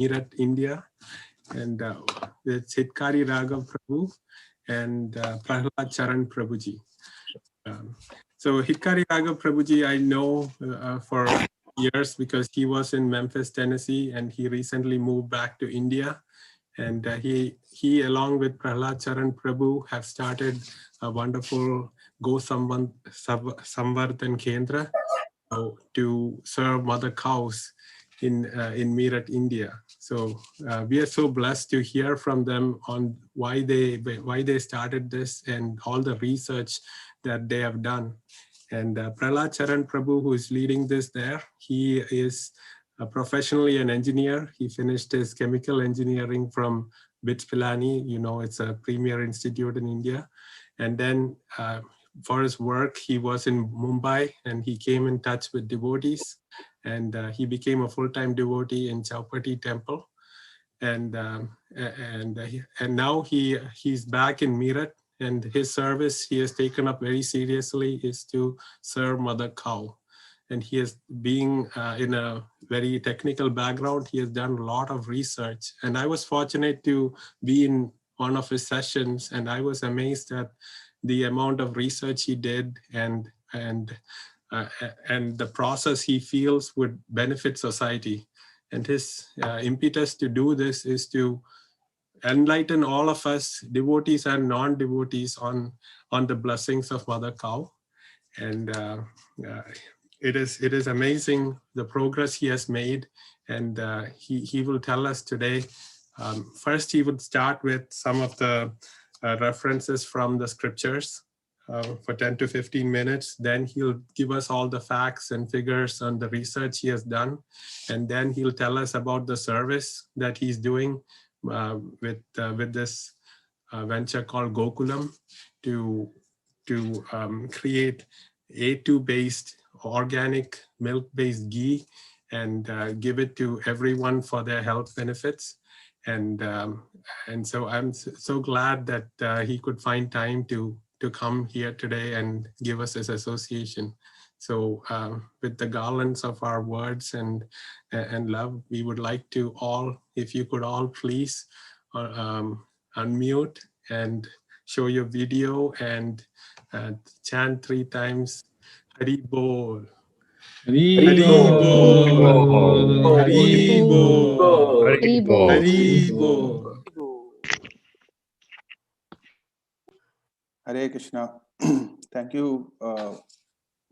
Meerut, India, and it's Hitkari Raghav Prabhu and Prahlad Charan Prabhuji. So Hitkari Raghav Prabhuji, I know for years because he was in Memphis, Tennessee, and he recently moved back to India. And he along with Prahlad Charan Prabhu have started a wonderful Go Samvardhan Kendra to serve mother cows in Meerut, India. So we are so blessed to hear from them on why they started this and all the research that they have done. And Prahlad Charan Prabhu, who is leading this there, he is professionally an engineer. He finished his chemical engineering from BITS Pilani. You know, it's a premier institute in India. And then for his work, he was in Mumbai and he came in touch with devotees. And he became a full-time devotee in Chowpatty Temple. And now he's back in Meerut. And his service he has taken up very seriously is to serve mother cow. And he is being in a very technical background. He has done a lot of research. And I was fortunate to be in one of his sessions, and I was amazed at the amount of research he did and the process he feels would benefit society. And his impetus to do this is to enlighten all of us, devotees and non-devotees, on the blessings of mother cow. And it is amazing the progress he has made, and he will tell us today. First, he would start with some of the references from the scriptures for 10 to 15 minutes. Then he'll give us all the facts and figures on the research he has done, and then he'll tell us about the service that he's doing with this venture called Gokulam to create A2-based organic milk-based ghee and give it to everyone for their health benefits. And so I'm so glad that he could find time to come here today and give us his association. So with the garlands of our words and love, we would like to all, if you could all please unmute and show your video and chant 3 times, Hari Bol. Hari Bol. Hari Bol. Hari Bol. Hari Bol. Hare Krishna. Thank you,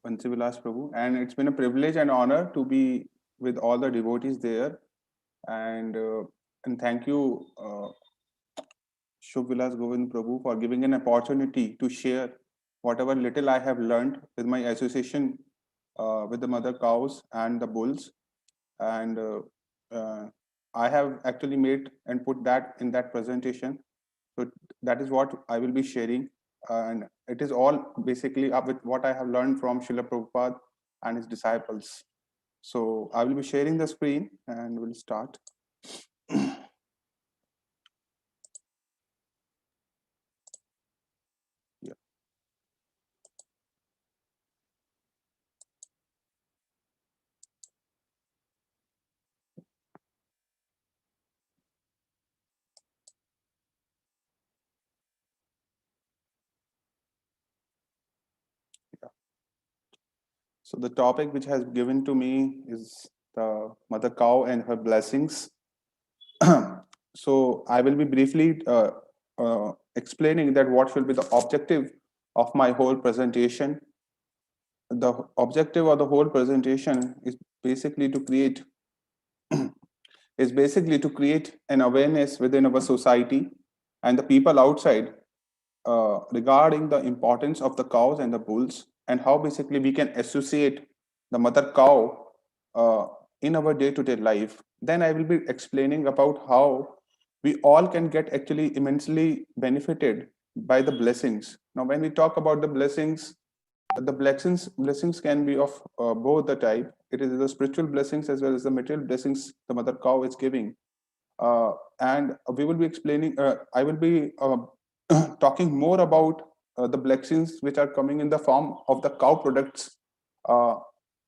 Vansivilas Prabhu. And it's been a privilege and honor to be with all the devotees there. And thank you, Shubh-Vilas Govind Prabhu, for giving an opportunity to share whatever little I have learned with my association with the mother cows and the bulls. And I have actually made and put that in that presentation. So that is what I will be sharing. And it is all basically up with what I have learned from Srila Prabhupada and his disciples. So I will be sharing the screen and we'll start. So the topic which has given to me is the mother cow and her blessings. So I will be briefly explaining that what will be the objective of my whole presentation. The objective of the whole presentation is basically to create an awareness within our society and the people outside regarding the importance of the cows and the bulls, and how basically we can associate the mother cow in our day-to-day life. Then I will be explaining about how we all can get actually immensely benefited by the blessings. Now, when we talk about the blessings can be of both the type. It is the spiritual blessings as well as the material blessings the mother cow is giving. And we will be explaining, I will be talking more about the blessings which are coming in the form of the cow products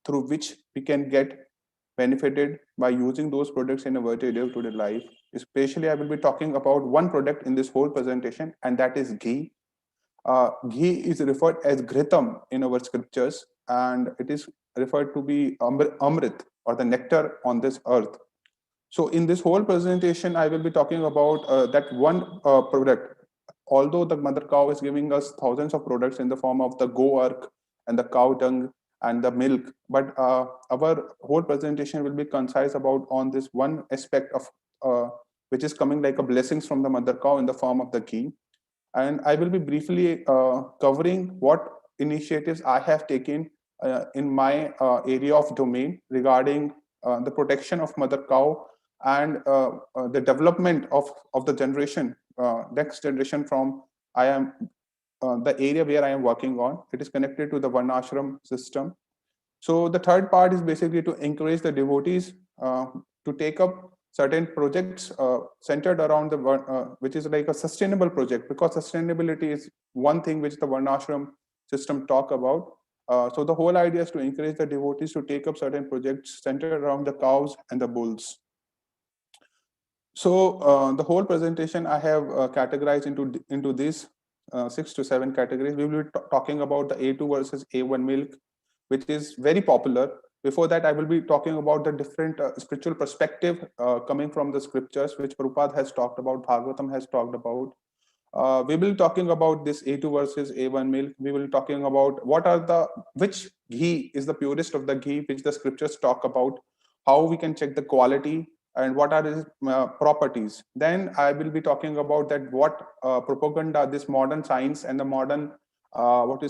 through which we can get benefited by using those products in a day-to-day life. Especially, I will be talking about one product in this whole presentation, and that is ghee. Ghee is referred as Ghritham in our scriptures, and it is referred to be Amrit, or the nectar on this earth. So in this whole presentation, I will be talking about that one product. Although the mother cow is giving us thousands of products in the form of the goark and the cow dung and the milk, but our whole presentation will be concise about on this one aspect of which is coming like a blessings from the mother cow in the form of the ghee. And I will be briefly covering what initiatives I have taken in my area of domain regarding the protection of mother cow and the development of the generation, next generation from I am the area where I am working on. It is connected to the Varnashram system. So the third part is basically to encourage the devotees to take up certain projects centered around the which is like a sustainable project, because sustainability is one thing which the Varnashram system talk about. So the whole idea is to encourage the devotees to take up certain projects centered around the cows and the bulls. So the whole presentation I have categorized into these 6 to 7 categories. We will be talking about the A2 versus A1 milk, which is very popular. Before that, I will be talking about the different spiritual perspective coming from the scriptures, which Prabhupada has talked about, Bhagavatam has talked about. We will be talking about this A2 versus A1 milk. We will be talking about which ghee is the purest of the ghee, which the scriptures talk about, how we can check the quality, and what are its properties. Then I will be talking about that what propaganda this modern science and the modern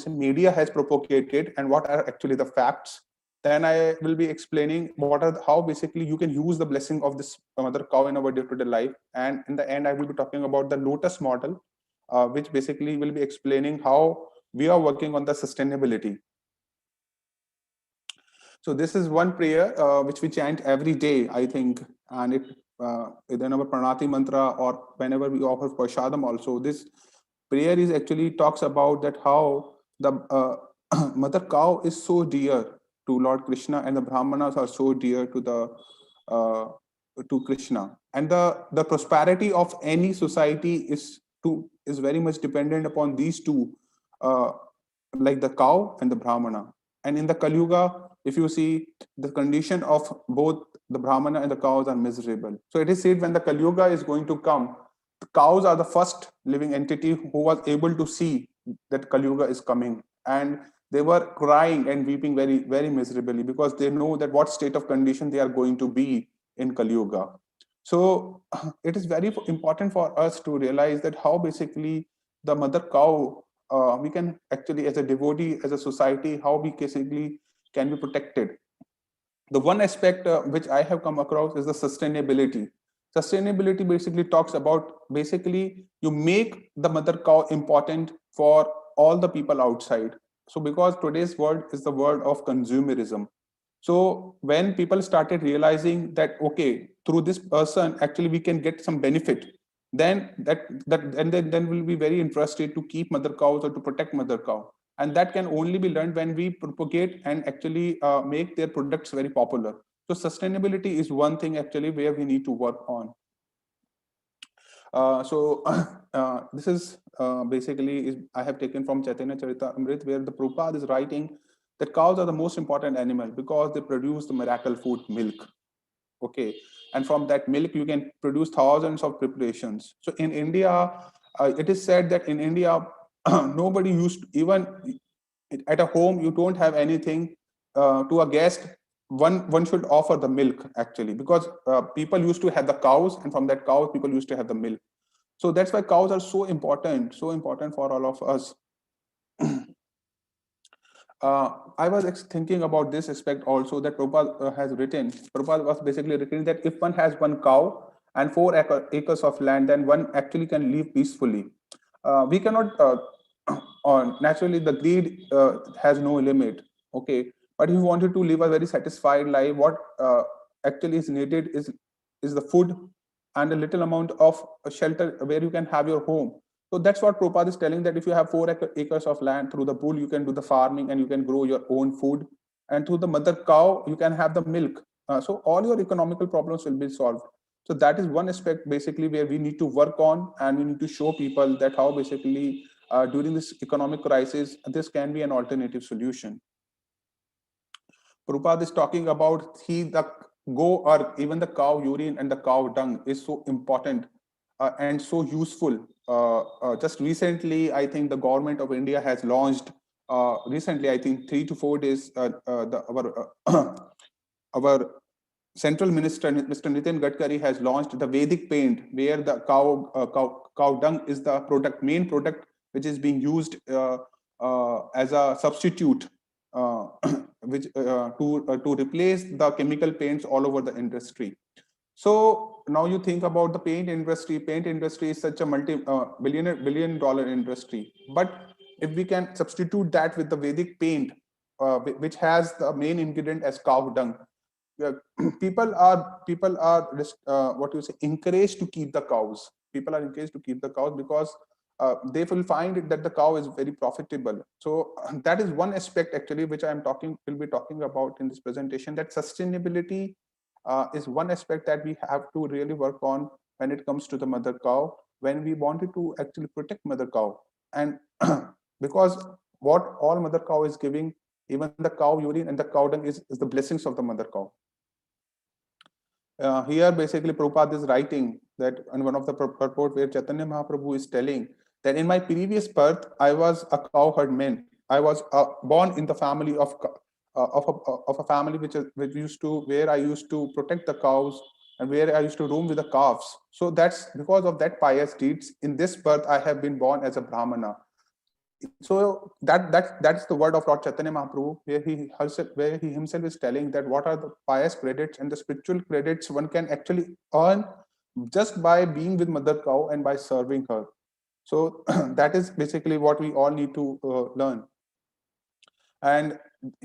media has propagated, and what are actually the facts. Then I will be explaining how basically you can use the blessing of this mother cow in our day-to-day life. And in the end, I will be talking about the lotus model, which basically will be explaining how we are working on the sustainability. So this is one prayer which we chant every day, I think, and it in our pranati mantra or whenever we offer prashadam also. This prayer is actually talks about that how the mother cow is so dear to Lord Kṛṣṇa, and the brahmanas are so dear to the to Kṛṣṇa, and the prosperity of any society is very much dependent upon these two, like the cow and the brahmana. And in the Kali Yuga, if you see, the condition of both the brahmana and the cows are miserable. So it is said when the Kali Yuga is going to come, the cows are the first living entity who was able to see that Kali Yuga is coming, and they were crying and weeping very, very miserably, because they know that what state of condition they are going to be in Kali Yuga. So it is very important for us to realize that how basically the mother cow, we can actually, as a devotee, as a society, how we basically can be protected. The one aspect which I have come across is the sustainability. Sustainability basically talks about basically you make the mother cow important for all the people outside. So because today's world is the world of consumerism. So when people started realizing that, okay, through this person, actually we can get some benefit, then then we'll be very interested to keep mother cows or to protect mother cow. And that can only be learned when we propagate and actually make their products very popular. So sustainability is one thing actually where we need to work on. This is basically I have taken from Chaitanya Charitamrita, where the Prabhupada is writing that cows are the most important animal because they produce the miracle food milk. Okay, and from that milk you can produce thousands of preparations. So in India, it is said that in India, nobody used to, even at a home, you don't have anything to a guest. One should offer the milk actually, because people used to have the cows, and from that cows people used to have the milk. So that's why cows are so important for all of us. I was thinking about this aspect also that Prabhupada has written. Prabhupada was basically written that if one has one cow and 4 acres of land, then one actually can live peacefully. We cannot, naturally the greed has no limit, okay? But if you wanted to live a very satisfied life, what actually is needed is the food and a little amount of shelter where you can have your home. So that's what Prabhupada is telling, that if you have 4 acres of land, through the bull you can do the farming and you can grow your own food, and through the mother cow you can have the milk So all your economical problems will be solved. So that is one aspect basically where we need to work on, and we need to show people that how basically during this economic crisis, this can be an alternative solution. Prabhupada is talking about the go, or even the cow urine and the cow dung is so important and so useful. Just recently, I think the government of India has launched, recently, I think 3 to 4 days, our Central Minister, Mr. Nitin Gadkari, has launched the Vedic paint, where the cow dung is the main product, which is being used as a substitute, which to replace the chemical paints all over the industry. So now you think about the paint industry. Paint industry is such a billion dollar industry. But if we can substitute that with the Vedic paint, which has the main ingredient as cow dung, people are what you say, encouraged to keep the cows. People are encouraged to keep the cows because they will find that the cow is very profitable. So that is one aspect actually which will be talking about in this presentation, that sustainability is one aspect that we have to really work on when it comes to the mother cow, when we wanted to actually protect mother cow. And because what all mother cow is giving, even the cow urine and the cow dung is the blessings of the mother cow. Here basically Prabhupada is writing that in one of the purport where Chaitanya Mahaprabhu is telling that in my previous birth I was a cowherd man. I was born in the family of a family which used to, where I used to protect the cows and where I used to roam with the calves. So that's because of that pious deeds. In this birth I have been born as a Brahmana. So that's the word of Lord Chaitanya Mahaprabhu, where he himself is telling that what are the pious credits and the spiritual credits one can actually earn just by being with mother cow and by serving her. So that is basically what we all need to learn. And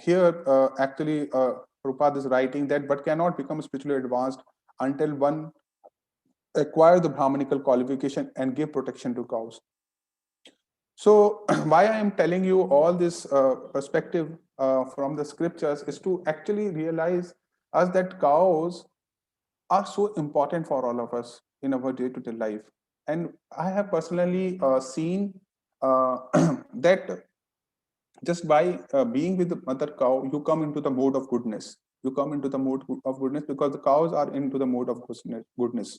here actually Prabhupada is writing that but cannot become spiritually advanced until one acquire the Brahmanical qualification and give protection to cows. So why I am telling you all this perspective from the scriptures is to actually realize us that cows are so important for all of us in our day-to-day life. And I have personally seen that just by being with the mother cow, you come into the mode of goodness. You come into the mode of goodness because the cows are into the mode of goodness.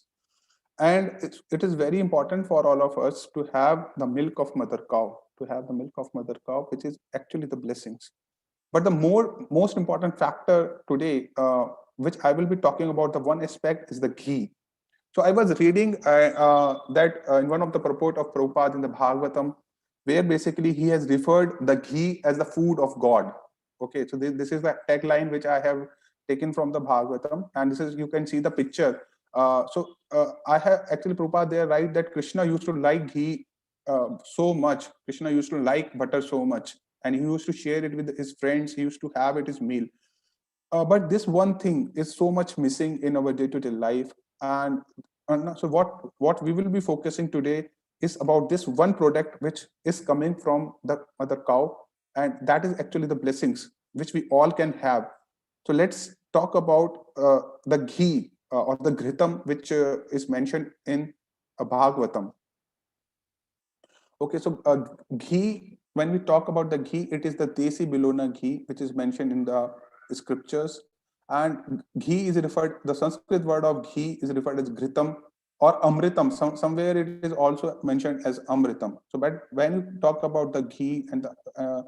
And it is very important for all of us to have the milk of mother cow, which is actually the blessings. But the most important factor today, which I will be talking about, the one aspect is the ghee. So I was reading that in one of the purport of Prabhupada in the Bhagavatam, where basically he has referred the ghee as the food of God. Okay, so this is the tagline which I have taken from the Bhagavatam, and this is, you can see the picture. I have actually, Prabhupada there write that Kṛṣṇa used to like ghee so much. Kṛṣṇa used to like butter so much, and he used to share it with his friends. He used to have it his meal. But this one thing is so much missing in our day-to-day life. And so what we will be focusing today is about this one product which is coming from the mother cow, and that is actually the blessings which we all can have. So let's talk about the ghee or the Ghritham, which is mentioned in Bhagavatam. Okay, so ghee, when we talk about the ghee, it is the Desi Bilona ghee, which is mentioned in the scriptures. And ghee is referred, the Sanskrit word of ghee is referred as Ghritham or Amrtham. Somewhere it is also mentioned as Amrtham. So, but when you talk about the ghee and the,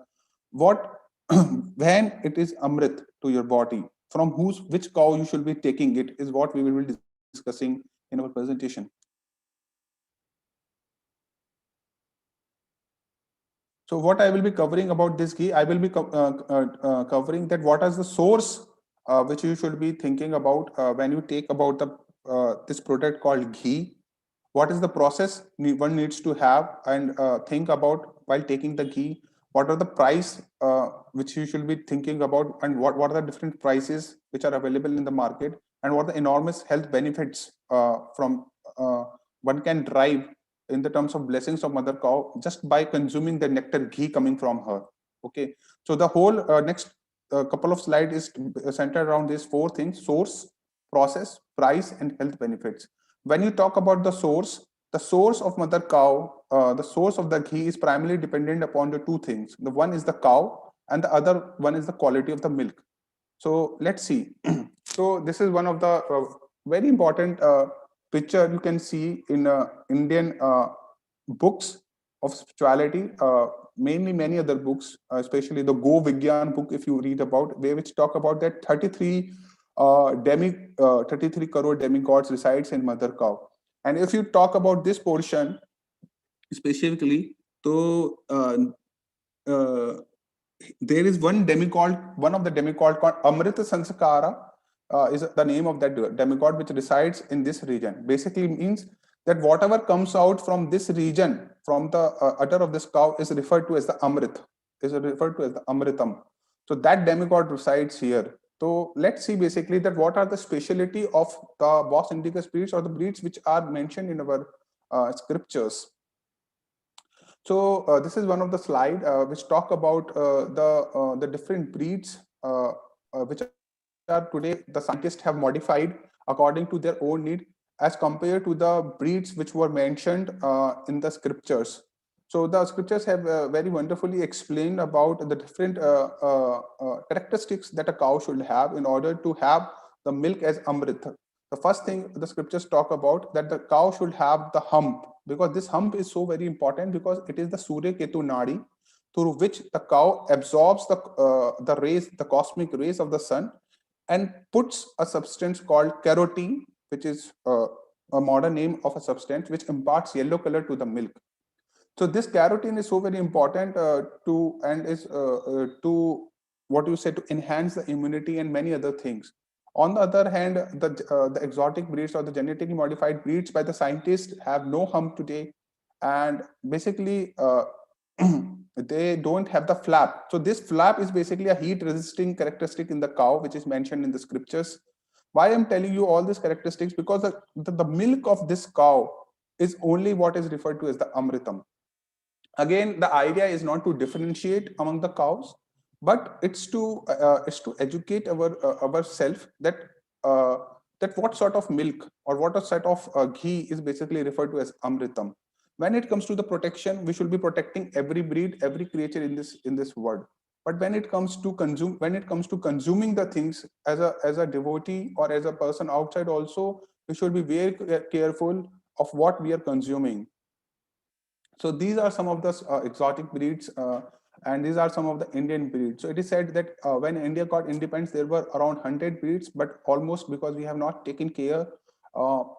when it is Amrit to your body, from which cow you should be taking it is what we will be discussing in our presentation. So what I will be covering about this ghee, I will be covering that what is the source which you should be thinking about when you take about the this product called ghee. What is the process one needs to have and think about while taking the ghee? What are the price which you should be thinking about, and what are the different prices which are available in the market, and what are the enormous health benefits from one can derive in the terms of blessings of mother cow just by consuming the nectar ghee coming from her. Okay, so the whole next a couple of slides is centered around these four things: source, process, price, and health benefits. When you talk about the source of mother cow, the source of the ghee is primarily dependent upon the two things. The one is the cow, and the other one is the quality of the milk. So let's see. So this is one of the very important picture you can see in Indian books of spirituality, mainly many other books, especially the Go Vigyan book, if you read about, which talk about that 33 33 crore demigods resides in mother cow. And if you talk about this portion specifically, so there is one of the demigod called Amrita Sanskara, is the name of that demigod which resides in this region. Basically means that whatever comes out from this region, from the udder of this cow, is referred to as the Amrit, is referred to as the Amrtham. So that demigod resides here. So let's see basically that what are the speciality of the Bos Indicus breeds, or the breeds which are mentioned in our scriptures. So this is one of the slide which talk about the different breeds which are today the scientists have modified according to their own need, as compared to the breeds which were mentioned in the scriptures. So the scriptures have very wonderfully explained about the different characteristics that a cow should have in order to have the milk as Amrit. The first thing the scriptures talk about, that the cow should have the hump, because this hump is so very important, because it is the Surya Ketu Nadi through which the cow absorbs the rays, the cosmic rays of the sun, and puts a substance called carotene, which is a modern name of a substance which imparts yellow color to the milk. So this carotene is so very important to what you say, to enhance the immunity and many other things. On the other hand, the exotic breeds or the genetically modified breeds by the scientists have no hump today, and basically they don't have the flap. So this flap is basically a heat resisting characteristic in the cow, which is mentioned in the scriptures. Why I'm telling you all these characteristics? Because the milk of this cow is only what is referred to as the Amritam. Again, the idea is not to differentiate among the cows, but it's to educate ourselves that that what sort of milk or what sort of ghee is basically referred to as Amritam. When it comes to the protection, we should be protecting every breed, every creature in this world. But when it comes to consuming the things as a devotee or as a person outside also, we should be very careful of what we are consuming. So these are some of the exotic breeds, and these are some of the Indian breeds. So it is said that when India got independence, there were around 100 breeds, but almost, because we have not taken care,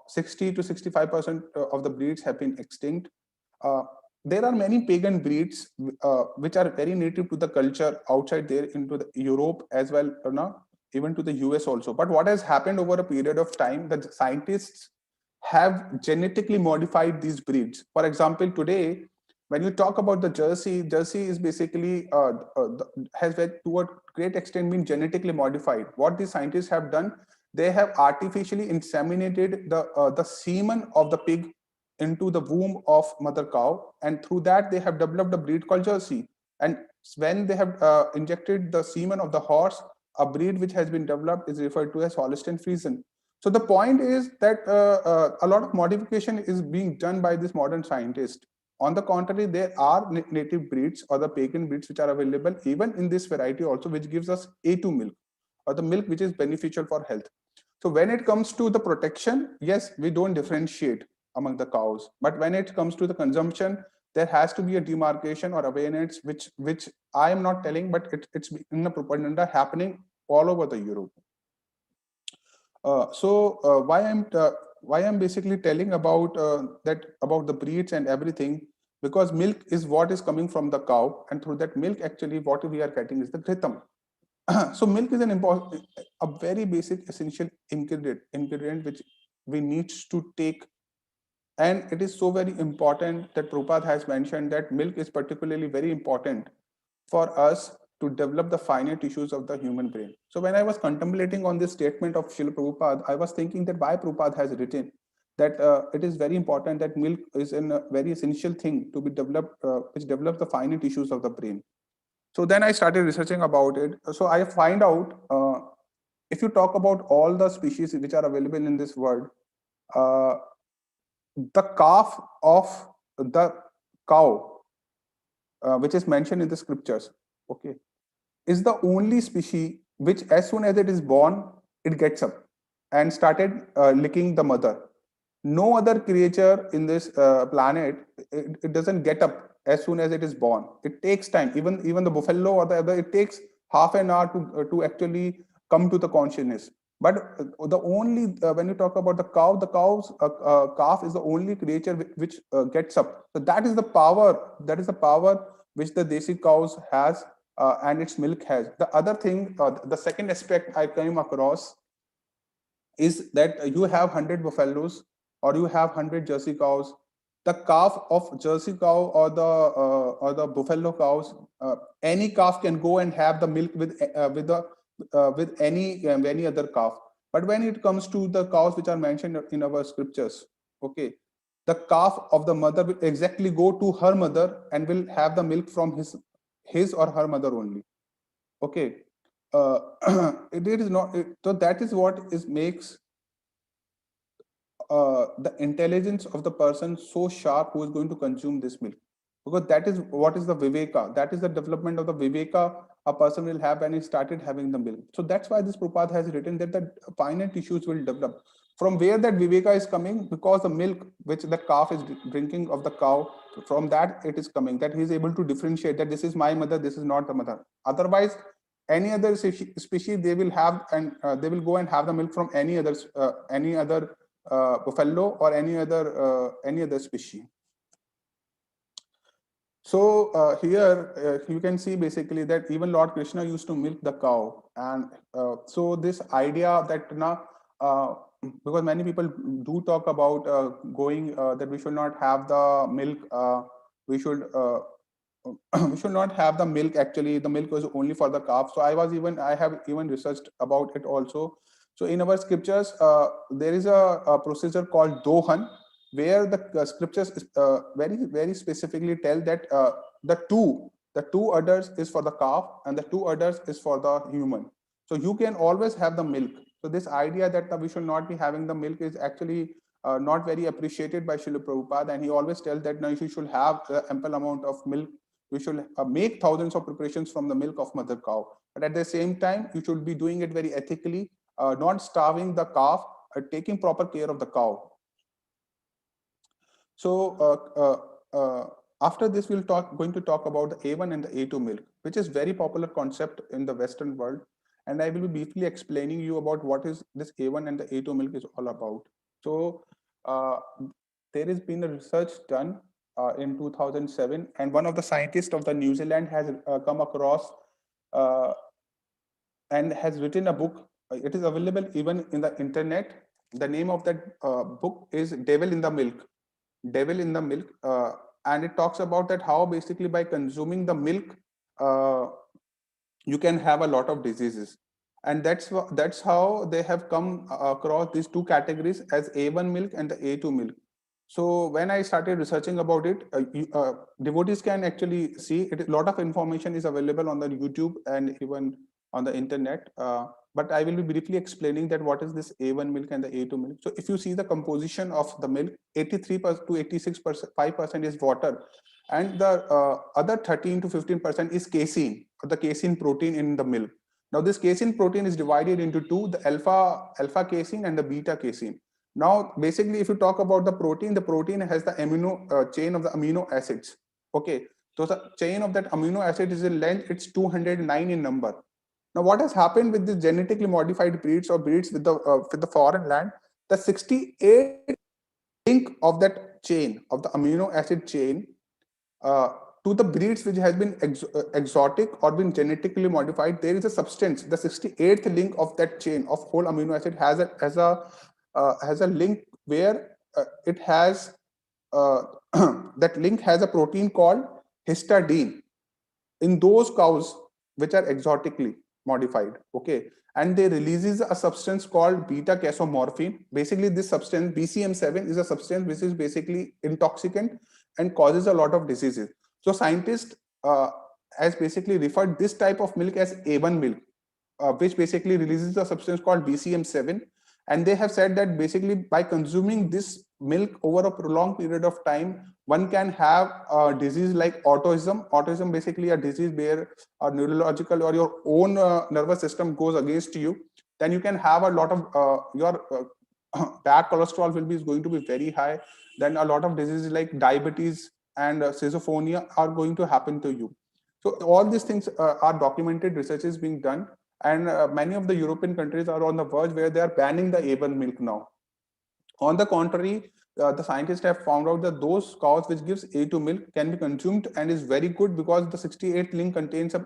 60 to 65% of the breeds have been extinct. There are many pagan breeds which are very native to the culture outside there, into the Europe as well, even to the US also. But what has happened over a period of time, the scientists have genetically modified these breeds. For example, today, when you talk about the Jersey is basically has to a great extent been genetically modified. What these scientists have done, they have artificially inseminated the semen of the pig into the womb of mother cow, and through that they have developed a breed called Jersey. And when they have injected the semen of the horse, a breed which has been developed is referred to as Holstein Friesian. So the point is that a lot of modification is being done by this modern scientist. On the contrary, there are native breeds or the pagan breeds which are available even in this variety also, which gives us A2 milk, or the milk which is beneficial for health. So when it comes to the protection, yes, we don't differentiate among the cows. But when it comes to the consumption, there has to be a demarcation or awareness, which I am not telling, but it's in the propaganda happening all over the Europe. Why I'm basically telling about about the breeds and everything, because milk is what is coming from the cow, and through that milk actually what we are getting is the Ghritham. So milk is a very basic essential ingredient which we need to take, and it is so very important that Prabhupada has mentioned that milk is particularly very important for us to develop the finer tissues of the human brain. So when I was contemplating on this statement of Srila Prabhupada, I was thinking that why Prabhupada has written that it is very important that milk is a very essential thing to be developed, which develops the finer tissues of the brain. So then I started researching about it. So I find out, if you talk about all the species which are available in this world, the calf of the cow, which is mentioned in the scriptures, okay, is the only species which, as soon as it is born, it gets up and started licking the mother. No other creature in this planet, it doesn't get up as soon as it is born. It takes time. Even the buffalo or the other, it takes half an hour to actually come to the consciousness. But the only when you talk about the cow, the cow's calf is the only creature which gets up. So that is the power. That is the power which the desi cows has, and its milk has. The other thing, the second aspect I came across is that you have 100 buffaloes or you have 100 Jersey cows. The calf of Jersey cow or the buffalo cows, any calf can go and have the milk with any other calf. But when it comes to the cows which are mentioned in our scriptures, okay, the calf of the mother will exactly go to her mother and will have the milk from his or her mother only. Okay, it is not. So that is what is makes the intelligence of the person so sharp who is going to consume this milk, because that is what is the viveka, that is the development of the viveka a person will have when he started having the milk. So that's why this Prabhupada has written that the finer tissues will develop. From where that viveka is coming, because the milk which the calf is drinking of the cow, from that it is coming, that he is able to differentiate that this is my mother, this is not the mother. Otherwise, any other species they will have, and they will go and have the milk from any other buffalo or any other species. So here you can see basically that even Lord Krishna used to milk the cow, and so this idea that now, because many people do talk about going that we should not have the milk, we should we should not have the milk. Actually, the milk was only for the calf. So I have even researched about it also. So in our scriptures, there is a procedure called dohan, where the scriptures very specifically tell that the two udders is for the calf and the two udders is for the human. So you can always have the milk. So this idea that we should not be having the milk is actually not very appreciated by Srila Prabhupada, and he always tells that now you should have ample amount of milk. We should make thousands of preparations from the milk of mother cow, but at the same time you should be doing it very ethically, not starving the calf, taking proper care of the cow. So after this, going to talk about the A1 and the A2 milk, which is very popular concept in the Western world. And I will be briefly explaining you about what is this A1 and the A2 milk is all about. So there has been a research done in 2007, and one of the scientists of the New Zealand has come across and has written a book. It is available even in the internet. The name of that book is Devil in the Milk. Devil in the Milk, and it talks about that how basically by consuming the milk, you can have a lot of diseases, and that's how they have come across these two categories as A1 milk and the A2 milk. So when I started researching about it, devotees can actually see it. A lot of information is available on the YouTube and even on the internet. But I will be briefly explaining that what is this A1 milk and the A2 milk. So if you see the composition of the milk, 83% to 86%, 5% is water, and the other 13 to 15% is casein, or the casein protein in the milk. Now this casein protein is divided into two: the alpha casein and the beta casein. Now, basically, if you talk about the protein has the amino chain of the amino acids. Okay, so the chain of that amino acid is in length, it's 209 in number. Now, what has happened with the genetically modified breeds or breeds with the foreign land? The 68 link of that chain of the amino acid chain to the breeds which has been exotic or been genetically modified, there is a substance. The 68th link of that chain of whole amino acid has a link where it has that link has a protein called histidine in those cows which are exotically modified. Okay, and they releases a substance called beta casomorphin. Basically, this substance BCM7 is a substance which is basically intoxicant and causes a lot of diseases. So scientists has basically referred this type of milk as A1 milk, which basically releases a substance called BCM7. And they have said that basically by consuming this milk over a prolonged period of time, one can have a disease like autism. Autism basically a disease where a neurological or your own nervous system goes against you. Then you can have a lot of your bad cholesterol will be is going to be very high. Then a lot of diseases like diabetes and schizophrenia are going to happen to you. So all these things are documented, research is being done, and many of the European countries are on the verge where they are banning the A1 milk now. On the contrary, the scientists have found out that those cows which gives A2 milk can be consumed and is very good because the 68 link contains a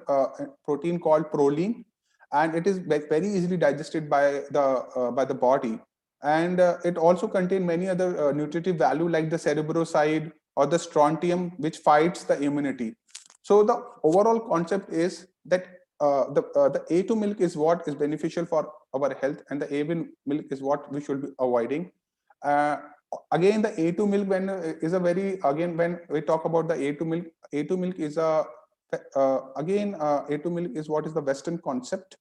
protein called proline, and it is very easily digested by the body. And it also contains many other nutritive value like the cerebroside or the strontium, which fights the immunity. So the overall concept is that the A2 milk is what is beneficial for our health, and the A1 milk is what we should be avoiding. Uh, Again, the A2 milk when we talk about the A2 milk is A2 milk is what is the Western concept.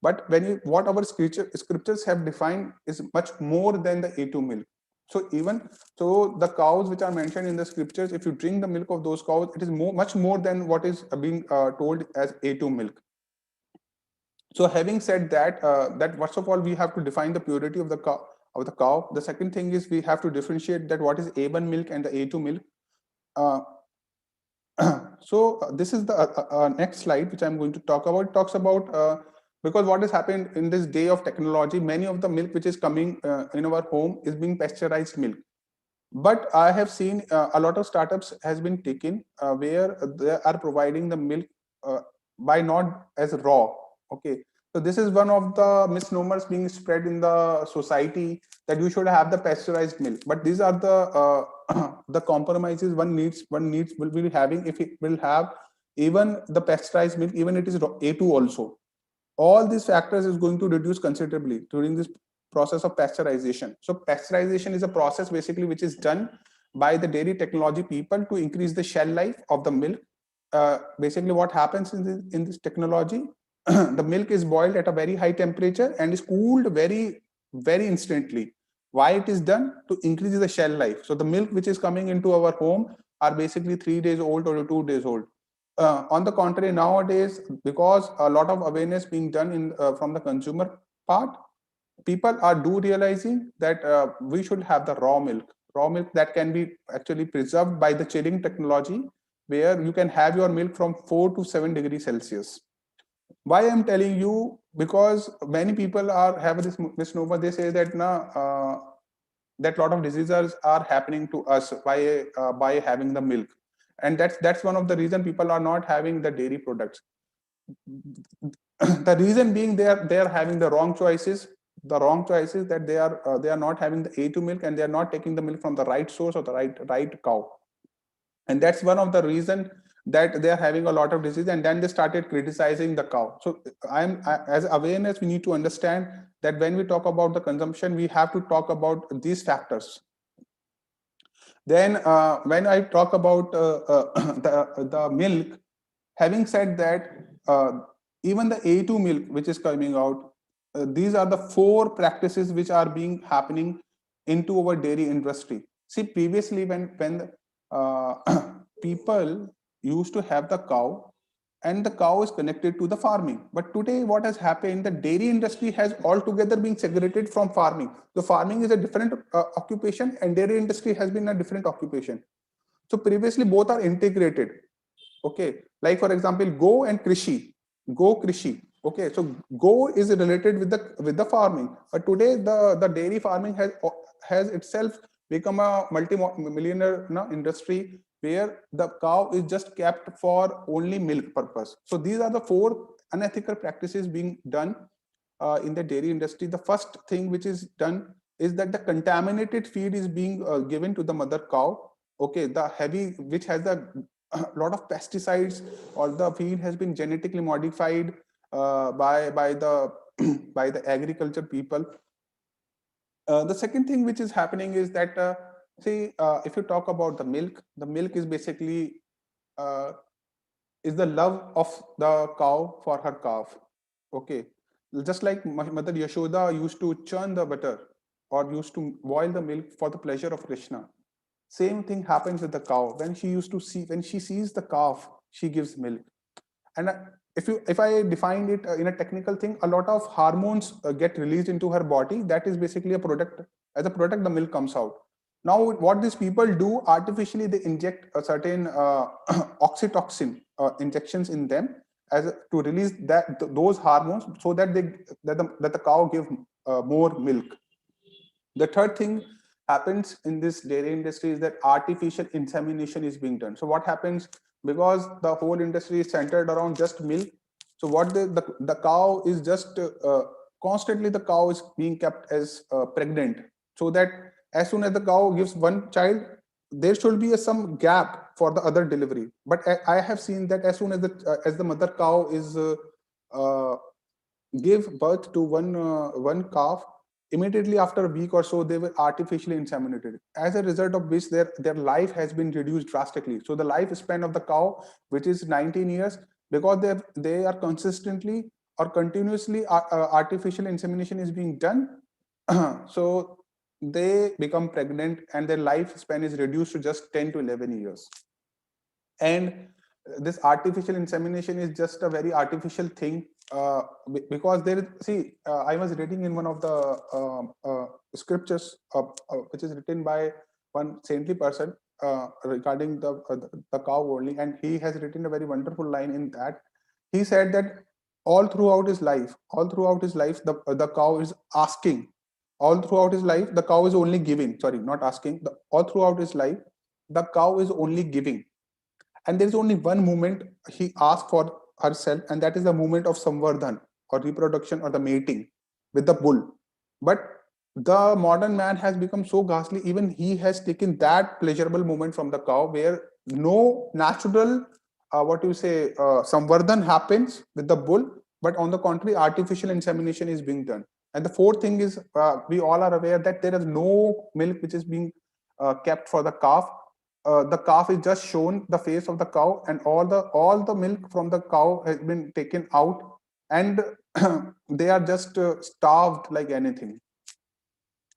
But what our scriptures have defined is much more than the A2 milk. So the cows which are mentioned in the scriptures, if you drink the milk of those cows, it is much more than what is being told as A2 milk. So having said that, that first of all we have to define the purity of the cow. The second thing is we have to differentiate that what is A1 milk and the A2 milk. This is the next slide which I'm going to talk about. It talks about because what has happened in this day of technology, many of the milk which is coming in our home is being pasteurized milk. But I have seen a lot of startups has been taken where they are providing the milk by not as raw. Okay, so this is one of the misnomers being spread in the society that you should have the pasteurized milk. But these are the the compromises one needs will be having if it will have even the pasteurized milk, even it is A2 also. All these factors is going to reduce considerably during this process of pasteurization. So pasteurization is a process basically which is done by the dairy technology people to increase the shelf life of the milk. Basically what happens in this technology, the milk is boiled at a very high temperature and is cooled very instantly. Why it is done? To increase the shelf life. So the milk which is coming into our home are basically 3 days old or 2 days old. On the contrary, nowadays, because a lot of awareness being done in from the consumer part, people are realizing that we should have the raw milk that can be actually preserved by the chilling technology, where you can have your milk from 4 to 7 degrees Celsius. Why I'm telling you? Because many people have this misnomer. They say that that lot of diseases are happening to us by having the milk, and that's one of the reason people are not having the dairy products. The reason being they are having the wrong choices. The wrong choices that they are not having the A2 milk, and they are not taking the milk from the right source or the right cow, and that's one of the reason that they are having a lot of disease. And then they started criticizing the cow. So as awareness, we need to understand that when we talk about the consumption, we have to talk about these factors. Then when I talk about the milk, having said that, even the A2 milk which is coming out, these are the 4 practices which are being happening into our dairy industry. See, previously when people used to have the cow, and the cow is connected to the farming. But today what has happened, the dairy industry has altogether been segregated from farming. The farming is a different occupation, and dairy industry has been a different occupation. So previously both are integrated. Okay, like for example, go and Krishi, go Krishi. Okay, so go is related with the farming, but today the dairy farming has itself become a multi-millionaire industry, where the cow is just kept for only milk purpose. So these are the 4 unethical practices being done in the dairy industry. The first thing which is done is that the contaminated feed is being given to the mother cow. Okay, the heavy, which has a lot of pesticides, or the feed has been genetically modified by the by the agriculture people. The second thing which is happening is that if you talk about the milk is basically is the love of the cow for her calf. Okay, just like Mother Yashoda used to churn the butter or used to boil the milk for the pleasure of Krishna. Same thing happens with the cow. When she sees the calf, she gives milk. And if I define it in a technical thing, a lot of hormones get released into her body. That is basically a product. As a product, the milk comes out. Now, what these people do artificially, they inject a certain oxytocin injections in them to release those hormones, so that the cow give more milk. The third thing happens in this dairy industry is that artificial insemination is being done. So what happens, because the whole industry is centered around just milk, so what the cow is just constantly, the cow is being kept as pregnant, so that as soon as the cow gives one child, there should be some gap for the other delivery. But I have seen that as soon as the mother cow is uh, give birth to one calf, immediately after a week or so they were artificially inseminated, as a result of which their life has been reduced drastically. So the lifespan of the cow, which is 19 years, because they are consistently or continuously artificial insemination is being done, so they become pregnant and their lifespan is reduced to just 10 to 11 years. And this artificial insemination is just a very artificial thing, because there is, see, I was reading in one of the scriptures which is written by one saintly person regarding the cow only, and he has written a very wonderful line in that. He said that all throughout his life, the cow is asking. All throughout his life, the cow is only giving. Sorry, not asking. All throughout his life, the cow is only giving, and there is only one moment he asks for herself, and that is the moment of samvardhan or reproduction or the mating with the bull. But the modern man has become so ghastly, even he has taken that pleasurable moment from the cow, where no natural what you say samvardhan happens with the bull, but on the contrary, artificial insemination is being done. And the fourth thing is, we all are aware that there is no milk which is being kept for the calf. The calf is just shown the face of the cow, and all the milk from the cow has been taken out, and they are just starved like anything.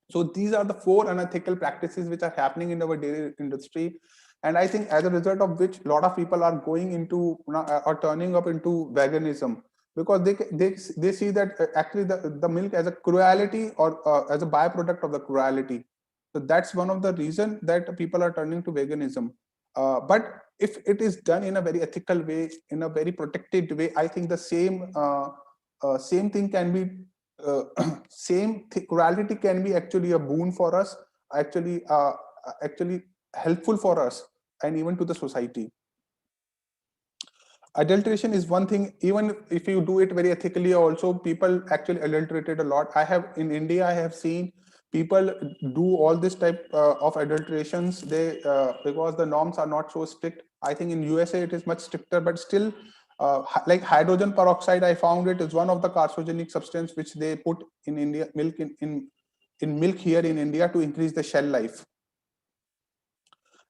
So these are the four unethical practices which are happening in our dairy industry, and I think as a result of which a lot of people are going into or turning up into veganism, because they see that actually the milk as a cruelty or as a byproduct of the cruelty. So that's one of the reason that people are turning to veganism. But if it is done in a very ethical way, in a very protected way, I think the same thing can be cruelty can be actually a boon for us, actually helpful for us and even to the society. Adulteration is one thing. Even if you do it very ethically, also people actually adulterated a lot. In India, I have seen people do all this type of adulterations. They because the norms are not so strict. I think in USA it is much stricter, but still, like hydrogen peroxide, I found it is one of the carcinogenic substance which they put in India milk in milk here in India to increase the shell life.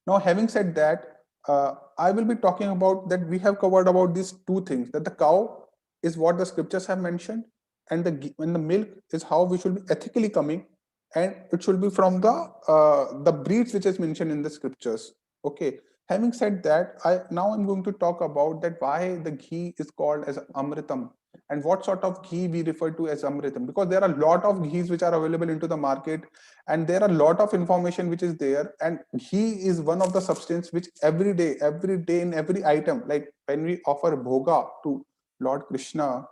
Now, having said that, I will be talking about that we have covered about these two things, that the cow is what the scriptures have mentioned, and the milk is how we should be ethically coming, and it should be from the breeds which is mentioned in the scriptures. Okay. Having said that, I'm going to talk about that why the ghee is called as Amrtham, and what sort of ghee we refer to as Amrtham, because there are a lot of ghees which are available into the market, and there are a lot of information which is there, and ghee is one of the substance which every day in every item, like when we offer bhoga to Lord Kṛṣṇa,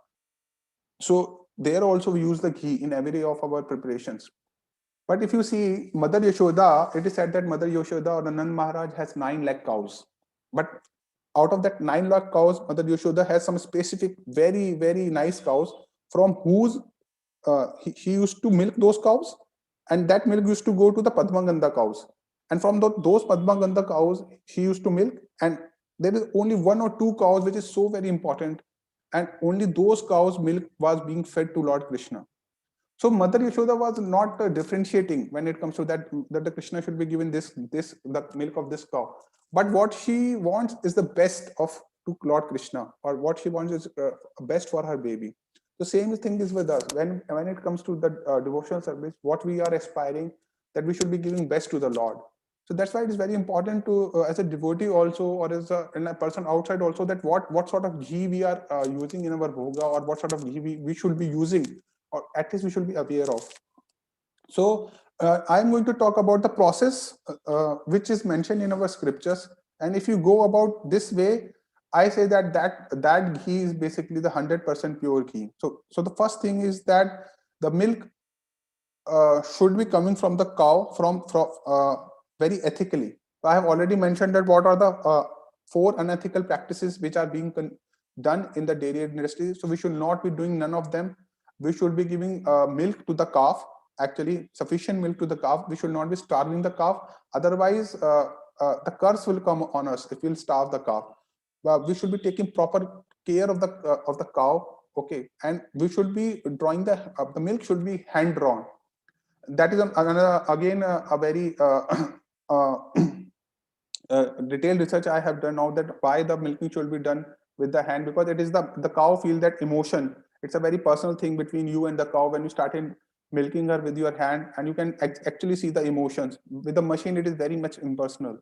so there also we use the ghee in every day of our preparations. But if you see Mother Yashoda, it is said that Mother Yashoda or Nand Maharaj has 9 lakh cows, but out of that 9 lakh cows, Mother Yashoda has some specific very nice cows from whose he used to milk those cows, and that milk used to go to the Padmagandha cows, and from those Padmagandha cows she used to milk, and there is only 1 or 2 cows which is so very important, and only those cows milk was being fed to Lord Kṛṣṇa. So Mother Yashoda was not differentiating when it comes to that the Krishna should be given the milk of this cow, but what she wants is the best of to Lord Krishna, or what she wants is best for her baby. The same thing is with us. When it comes to the devotional service, what we are aspiring, that we should be giving best to the Lord. So that's why it is very important to, as a devotee also, or as a person outside also, that what sort of ghee we are using in our bhoga, or what sort of ghee we should be using, or at least we should be aware of. So I'm going to talk about the process which is mentioned in our scriptures. And if you go about this way, I say that ghee is basically the 100% pure ghee. So the first thing is that the milk should be coming from the cow from very ethically. So I have already mentioned that what are the 4 unethical practices which are being done in the dairy industry. So we should not be doing none of them. We should be giving milk to the calf, actually sufficient milk to the calf. We should not be starving the calf. Otherwise, the curse will come on us if we'll starve the calf. We should be taking proper care of the cow. Okay, and we should be drawing the milk should be hand drawn. That is another, again, a very detailed research I have done now, that why the milking should be done with the hand, because it is the cow feel that emotion. It's a very personal thing between you and the cow. When you started milking her with your hand, and you can actually see the emotions. With the machine, it is very much impersonal.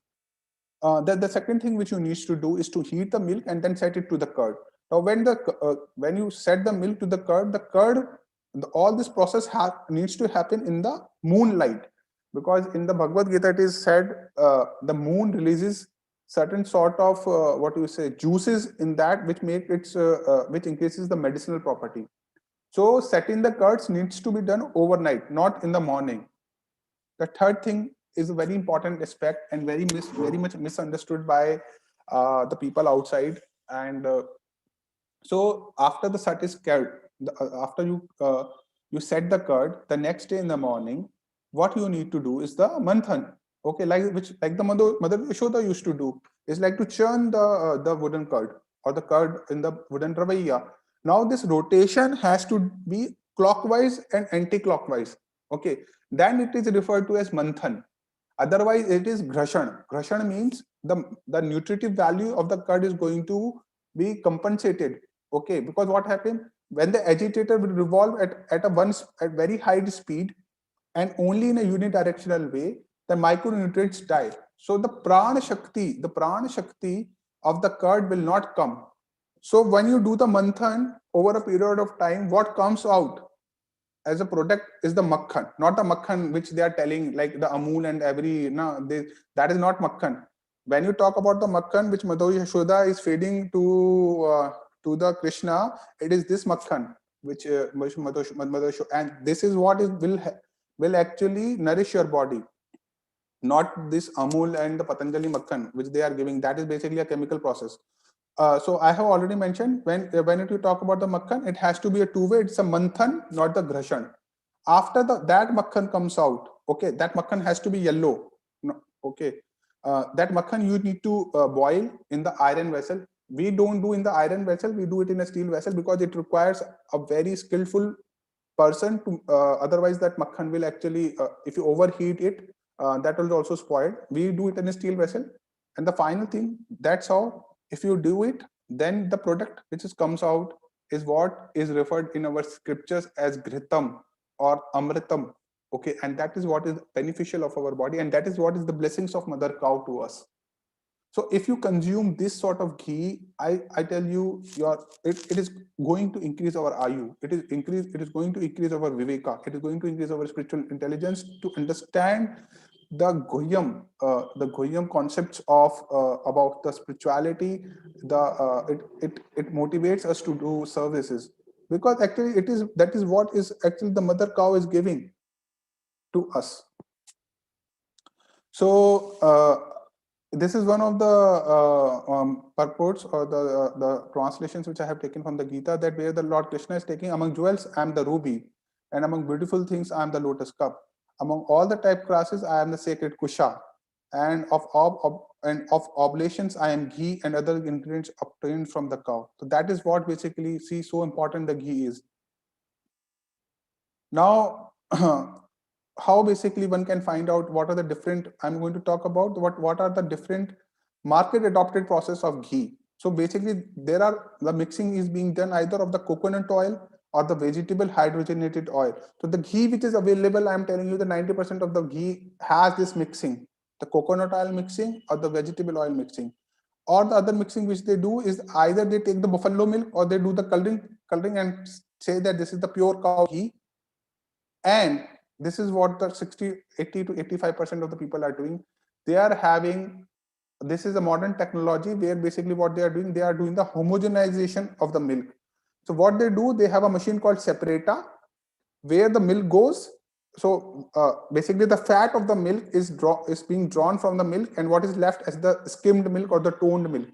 The second thing which you need to do is to heat the milk and then set it to the curd. Now, when you set the milk to the curd, all this process needs to happen in the moonlight, because in the Bhagavad Gita it is said the moon releases certain sort of what you say juices in that, which make its which increases the medicinal property. So setting the curds needs to be done overnight, not in the morning. The third thing is a very important aspect and very much misunderstood by the people outside. And so after the sat is curd, after you set the curd, the next day in the morning, what you need to do is the manthan. Okay, like the mother Yashoda used to do, is like to churn the wooden curd, or the curd in the wooden ravaiya. Now this rotation has to be clockwise and anti-clockwise. Okay, then it is referred to as manthan. Otherwise, it is Ghṛṣṇa. Ghṛṣṇa means the nutritive value of the curd is going to be compensated. Okay, because what happened when the agitator will revolve at very high speed and only in a unidirectional way, the micronutrients die. So the prana shakti of the curd will not come. So when you do the manthan over a period of time, what comes out as a product is the makhan, not the makhan which they are telling, like the Amul and every, no, that is not makhan. When you talk about the makhan which Mother Yashoda is feeding to the Kṛṣṇa, it is this makhan which Mother Yashoda, and this is what will actually nourish your body, not this Amul and the Patanjali makhan which they are giving. That is basically a chemical process. So I have already mentioned, when you talk about the makhan, it has to be a two-way. It's a manthan, not the Ghṛṣṇa. After that makhan comes out, okay, that makhan has to be yellow. No, okay, that makhan you need to boil in the iron vessel. We don't do in the iron vessel, we do it in a steel vessel, because it requires a very skillful person to, otherwise that makhan will actually, if you overheat it, that will also spoil. We do it in a steel vessel. And the final thing, that's how, if you do it, then the product which comes out is what is referred in our scriptures as Ghritham or Amrtham. Okay, and that is what is beneficial of our body, and that is what is the blessings of mother cow to us. So if you consume this sort of ghee, I tell you, it is going to increase our ayu. It is going to increase our viveka. It is going to increase our spiritual intelligence to understand the Guhyam concepts of about the spirituality. It motivates us to do services, because actually that is what is actually the mother cow is giving to us. So this is one of the purports, or the translations which I have taken from the Gita, that where the Lord Krishna is taking, among jewels I am the ruby, and among beautiful things I am the lotus cup. Among all the type classes I am the sacred kusha, and of oblations I am ghee and other ingredients obtained from the cow. So that is what basically see so important the ghee is. Now how basically one can find out what are the different, I'm going to talk about what are the different market adopted process of ghee. So basically, the mixing is being done either of the coconut oil or the vegetable hydrogenated oil. So the ghee which is available, I'm telling you, the 90% of the ghee has this mixing, the coconut oil mixing or the vegetable oil mixing. Or the other mixing which they do is either they take the buffalo milk or they do the coloring and say that this is the pure cow ghee. And this is what the 80 to 85% of the people are doing. They are having, this is a modern technology where basically what they are doing the homogenization of the milk. So what they do, they have a machine called separator where the milk goes. So basically the fat of the milk is being drawn from the milk, and what is left as the skimmed milk or the toned milk.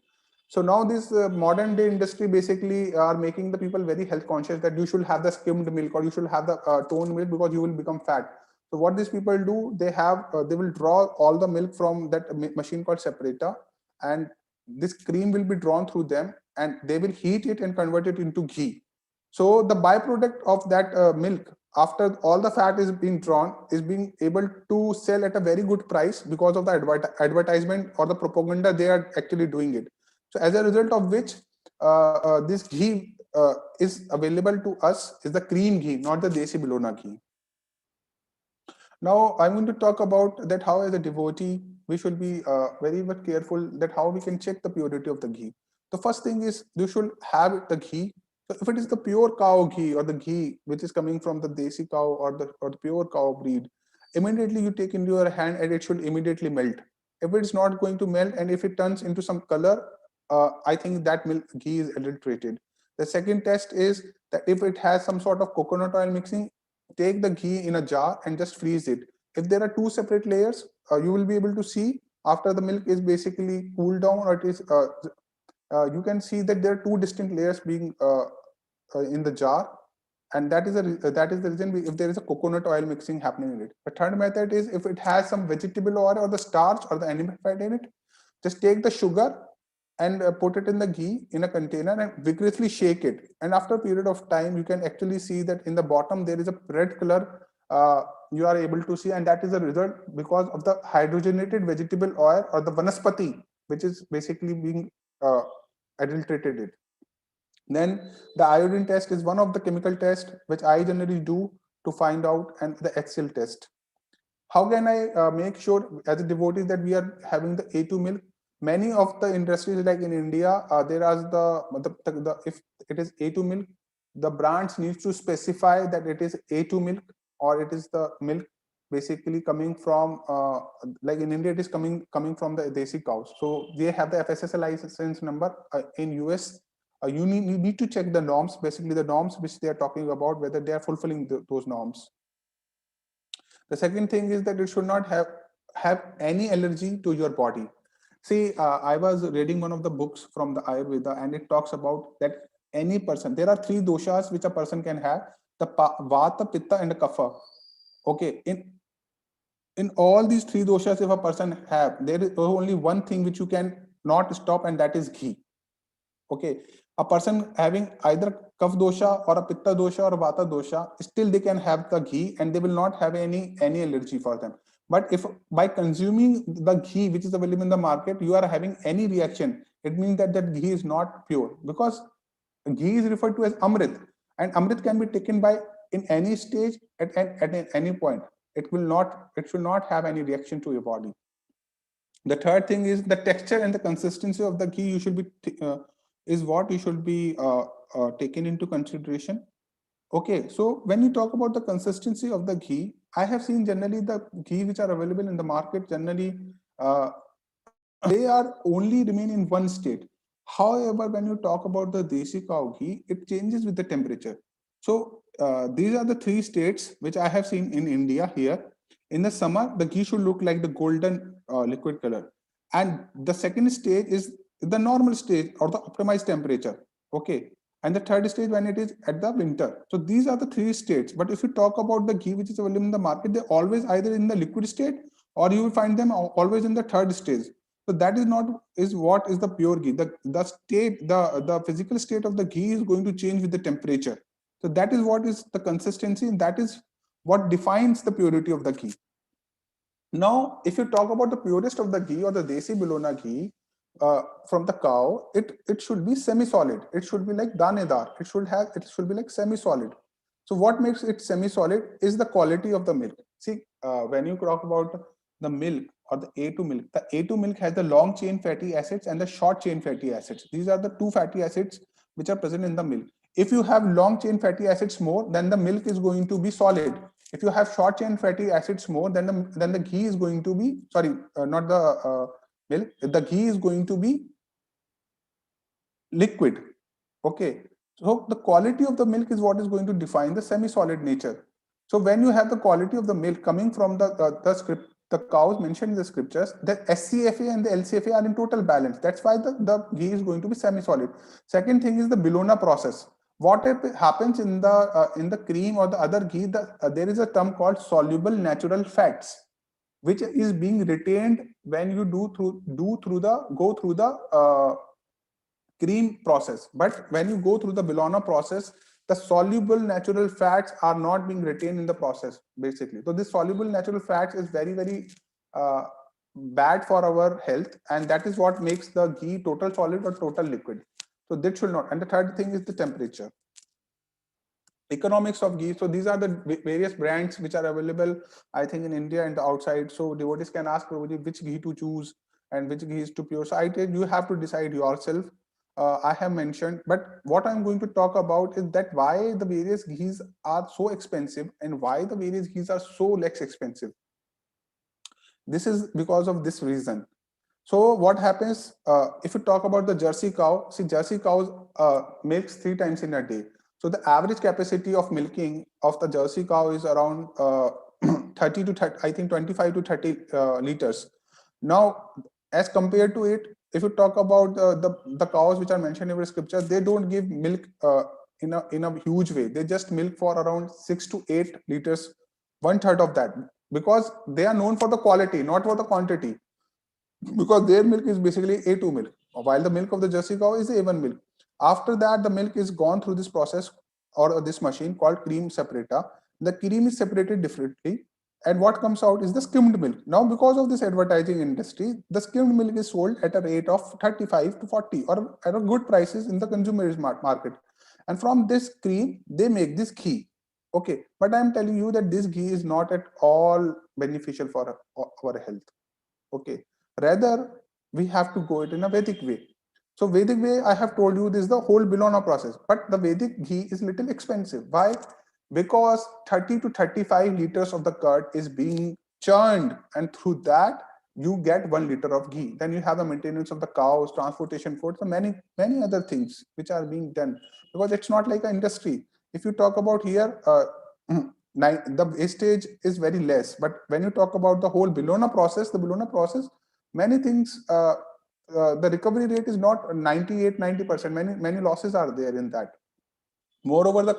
So now this modern day industry basically are making the people very health conscious that you should have the skimmed milk or you should have the toned milk because you will become fat. So what these people do, they will draw all the milk from that machine called separator, and this cream will be drawn through them, and they will heat it and convert it into ghee. So the byproduct of that milk, after all the fat is being drawn, is being able to sell at a very good price because of the advertisement or the propaganda they are actually doing it. So as a result of which, this ghee is available to us is the cream ghee, not the desi Bologna ghee. Now I'm going to talk about that how as a devotee we should be very much careful that how we can check the purity of the ghee. The first thing is you should have the ghee. So if it is the pure cow ghee or the ghee which is coming from the desi cow or the pure cow breed, immediately you take into your hand and it should immediately melt. If it's not going to melt and if it turns into some color, I think that ghee is adulterated. The second test is that if it has some sort of coconut oil mixing, take the ghee in a jar and just freeze it. If there are two separate layers, you will be able to see after the milk is basically cooled down, or it is you can see that there are two distinct layers being in the jar, and that is the reason if there is a coconut oil mixing happening in it. The third method is if it has some vegetable oil or the starch or the animal fat in it, just take the sugar and put it in the ghee in a container and vigorously shake it. And after a period of time, you can actually see that in the bottom there is a red color you are able to see, and that is a result because of the hydrogenated vegetable oil or the vanaspati, which is basically being adulterated it. Then the iodine test is one of the chemical tests which I generally do to find out, and the HCl test. How can I make sure as a devotee that we are having the A2 milk? Many of the industries like in India, there are if it is A2 milk, the brands needs to specify that it is A2 milk or it is the milk basically coming from like in India it is coming from the desi cows. So they have the FSSAI license number. In US, you need to check the norms, basically the norms which they are talking about, whether they are fulfilling those norms. The second thing is that it should not have any allergy to your body. See, I was reading one of the books from the Ayurveda, and it talks about that any person, there are three doshas which a person can have: the Vata, Pitta, and the Kapha. Okay, in all these three doshas, if a person have, there is only one thing which you can not stop, and that is ghee. Okay, a person having either Kapha dosha or a Pitta dosha or Vata dosha, still they can have the ghee and they will not have any allergy for them. But if by consuming the ghee which is available in the market, you are having any reaction, it means that that ghee is not pure, because ghee is referred to as Amrit, and Amrit can be taken by in any stage at any point. It should not have any reaction to your body. The third thing is the texture and the consistency of the ghee. You should be is what you should be taken into consideration. Okay, so when you talk about the consistency of the ghee, I have seen generally the ghee which are available in the market generally they are only remain in one state. However, when you talk about the desi cow ghee, it changes with the temperature. So these are the three states which I have seen in India here. In the summer, the ghee should look like the golden liquid color. And the second stage is the normal stage or the optimized temperature. Okay. And the third stage when it is at the winter. So these are the three states. But if you talk about the ghee which is available in the market, they're always either in the liquid state or you will find them always in the third stage. So that is what is the pure ghee. The physical state of the ghee is going to change with the temperature. So that is what is the consistency, and that is what defines the purity of the ghee. Now, if you talk about the purest of the ghee or the desi Bologna ghee, from the cow, it should be semi-solid. It should be like danedar. It should be like semi-solid. So what makes it semi-solid is the quality of the milk. See, when you talk about the milk or the A2 milk, the A2 milk has the long chain fatty acids and the short chain fatty acids. These are the two fatty acids which are present in the milk. If you have long chain fatty acids more, then the milk is going to be solid. If you have short chain fatty acids more, then the ghee is going to be, sorry, not the milk, the ghee is going to be liquid. Okay, so the quality of the milk is what is going to define the semi-solid nature. So when you have the quality of the milk coming from the cows mentioned in the scriptures, the SCFA and the LCFA are in total balance. That's why the ghee is going to be semi-solid. Second thing is the Bologna process. What happens in the cream or the other ghee, there is a term called soluble natural fats, which is being retained when you go through the cream process. But when you go through the Bologna process, the soluble natural fats are not being retained in the process, basically. So this soluble natural fats is very, very bad for our health, and that is what makes the ghee total solid or total liquid. So that should not. And the third thing is the temperature. Economics of ghee. So these are the various brands which are available, I think, in India and the outside. So devotees can ask Prabhuji which ghee to choose and which ghee is to pure. So I tell you have to decide yourself. I have mentioned, but what I'm going to talk about is that why the various ghees are so expensive and why the various ghees are so less expensive. This is because of this reason. So what happens if you talk about the Jersey cow? See, Jersey cows milks 3 times in a day. So the average capacity of milking of the Jersey cow is around 30 to 30, I think 25 to 30 liters. Now, as compared to it, if you talk about the cows which are mentioned in the scripture, they don't give milk in a huge way. They just milk for around 6 to 8 liters, 1/3 of that, because they are known for the quality, not for the quantity. Because their milk is basically A2 milk, while the milk of the Jersey cow is A1 milk. After that, the milk is gone through this process or this machine called cream separator. The cream is separated differently, and what comes out is the skimmed milk. Now, because of this advertising industry, the skimmed milk is sold at a rate of 35 to 40 or at a good prices in the consumer market. And from this cream, they make this ghee. Okay, but I'm telling you that this ghee is not at all beneficial for our health. Okay, rather we have to go it in a Vedic way. So Vedic way, I have told you, this is the whole Bologna process, but the Vedic ghee is little expensive. Why? Because 30 to 35 liters of the curd is being churned, and through that you get 1 liter of ghee. Then you have the maintenance of the cows, transportation, food, so many other things which are being done, because it's not like an industry. If you talk about here, the wastage is very less, but when you talk about the whole Bologna process, many things, the recovery rate is not 98-90%. Many losses are there in that. Moreover, the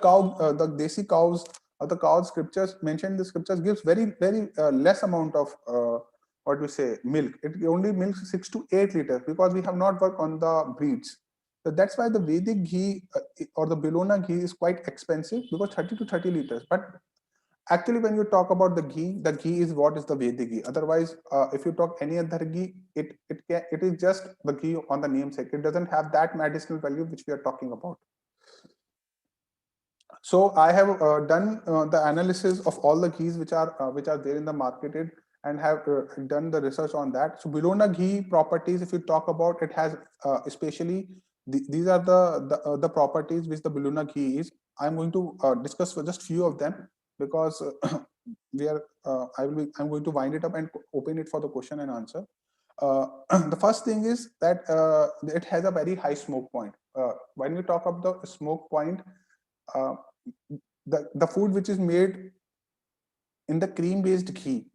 desi cows or the cow scriptures mentioned in the scriptures gives very less amount of what we say milk. It only milks 6 to 8 liters, because we have not worked on the breeds. So that's why the Vedic ghee or the Bologna ghee is quite expensive, because 30 to 30 liters. But actually, when you talk about the ghee is what is the Vedic ghee. Otherwise, if you talk any other ghee, it is just the ghee on the namesake. It doesn't have that medicinal value which we are talking about. So I have done the analysis of all the ghees which are there in the marketed, and have done the research on that. So Bologna ghee properties, if you talk about, it has especially these are the properties which the Bologna ghee is. I'm going to discuss for just few of them, because I'm going to wind it up and open it for the question and answer. The first thing is that it has a very high smoke point. When we talk about the smoke point, the food which is made in the cream based ghee,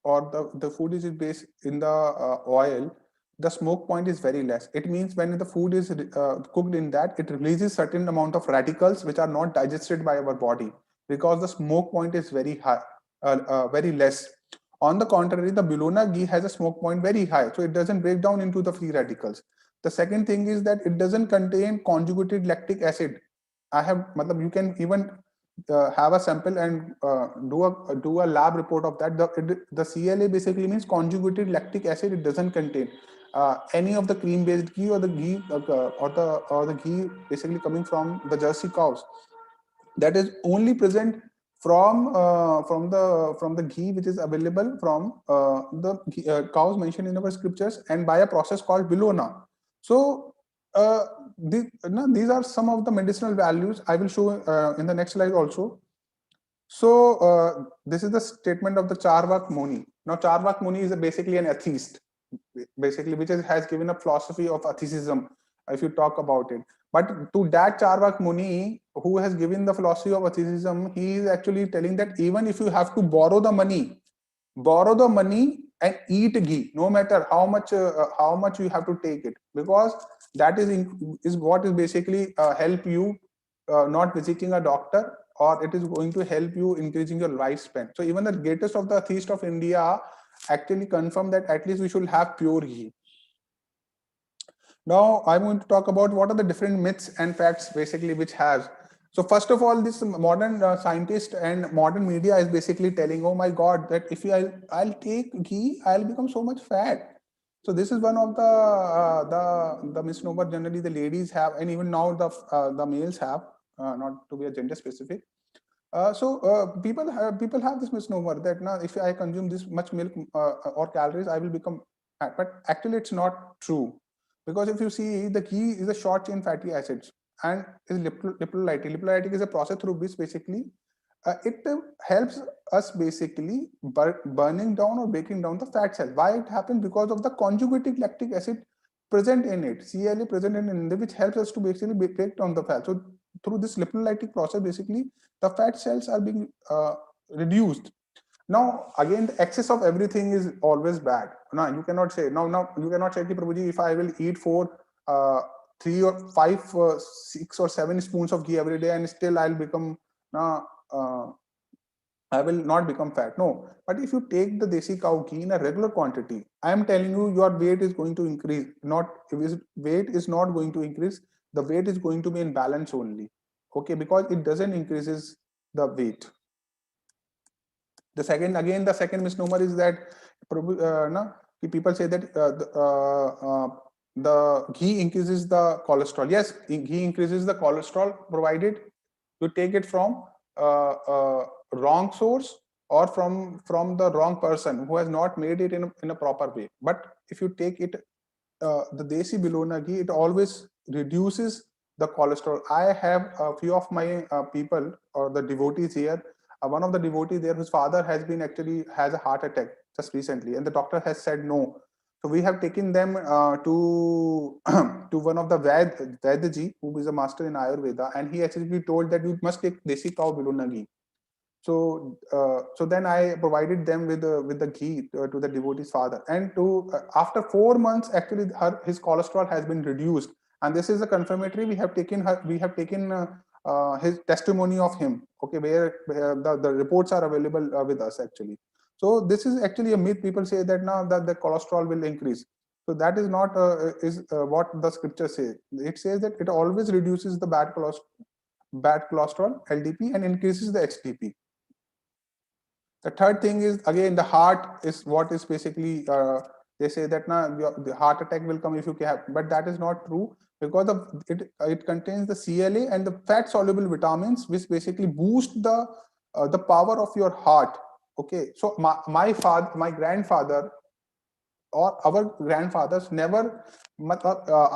or the food is based in the oil, the smoke point is very less. It means when the food is cooked in that, it releases certain amount of radicals which are not digested by our body, because the smoke point is very high, very less. On the contrary, the Bologna ghee has a smoke point very high, so it doesn't break down into the free radicals. The second thing is that it doesn't contain conjugated lactic acid. You can even have a sample and do a lab report of that. The CLA basically means conjugated lactic acid. It doesn't contain. any of the cream based ghee or the ghee or the ghee basically coming from the Jersey cows, that is only present from the ghee which is available from the cows mentioned in our scriptures, and by a process called Bilona. So these are some of the medicinal values. I will show in the next slide also. So this is the statement of the Charvak Muni. Now Charvak Muni is basically an atheist, basically, which has given a philosophy of atheism, if you talk about it. But to that Charvak Muni, who has given the philosophy of atheism, he is actually telling that even if you have to borrow the money and eat ghee, no matter how much you have to take it, because that is what is basically help you not visiting a doctor, or it is going to help you increasing your lifespan. So even the greatest of the atheists of India actually confirm that at least we should have pure ghee. Now I'm going to talk about what are the different myths and facts basically which has. So first of all, this modern scientist and modern media is basically telling, oh my God, that if I'll take ghee, I'll become so much fat. So this is one of the misnomer generally the ladies have, and even now the males have, not to be a gender specific. People have this misnomer that now if I consume this much milk or calories, I will become fat. But actually, it's not true, because if you see, the ghee is a short chain fatty acids and is lipolytic. Lipolytic is a process through which basically it helps us basically burning down or breaking down the fat cell. Why it happens? Because of the conjugated lactic acid present in it, CLA present in it, which helps us to basically break down the fat. So through this lipolytic process, basically the fat cells are being reduced. Now again, the excess of everything is always bad. Now you cannot say now you cannot say, Prabhuji, if I will eat 3 or 5, 6 or 7 spoons of ghee every day and still I'll become I will not become fat. No, but if you take the desi cow ghee in a regular quantity, I am telling you, your weight is going to increase. Weight is not going to increase. The weight is going to be in balance only. Okay, because it doesn't increases the weight. The second misnomer is that people say that the ghee increases the cholesterol. Yes, ghee increases the cholesterol provided you take it from wrong source or from the wrong person who has not made it in a proper way. But if you take it the desi Bilona ghee, it always reduces the cholesterol. I have a few of my people or the devotees here. One of the devotees there, whose father has a heart attack just recently, and the doctor has said no. So we have taken them to to one of the Vaidaji, who is a master in Ayurveda, and he actually told that you must take desi cow Bilona ghee. So then I provided them with the ghee to the devotee's father, and after 4 months, actually his cholesterol has been reduced, and this is a confirmatory. We have taken his testimony of him. Okay, where the reports are available with us actually. So this is actually a myth. People say that now that the cholesterol will increase. So that is not what the scripture says. It says that it always reduces the bad cholesterol LDP and increases the HDP. The third thing is, again, the heart is what is basically they say that now the heart attack will come if you have, but that is not true, because of it contains the CLA and the fat soluble vitamins, which basically boost the power of your heart. Okay, so my grandfather or our grandfathers never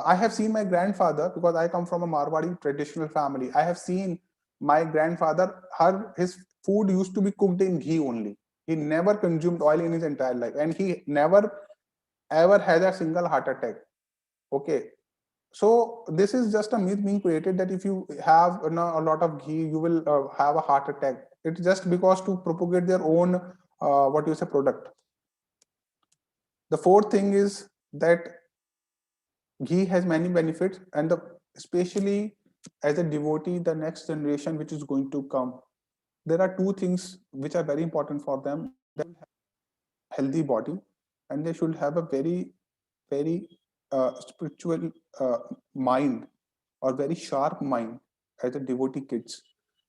I have seen my grandfather, because I come from a Marwadi traditional family. I have seen my grandfather, his food used to be cooked in ghee only. He never consumed oil in his entire life, and he never ever had a single heart attack. Okay, so this is just a myth being created that if you have a lot of ghee, you will have a heart attack. It's just because to propagate their own product. The fourth thing is that ghee has many benefits, and especially as a devotee, the next generation which is going to come, there are two things which are very important for them. They have a healthy body, and they should have a very spiritual mind, or very sharp mind as a devotee kids,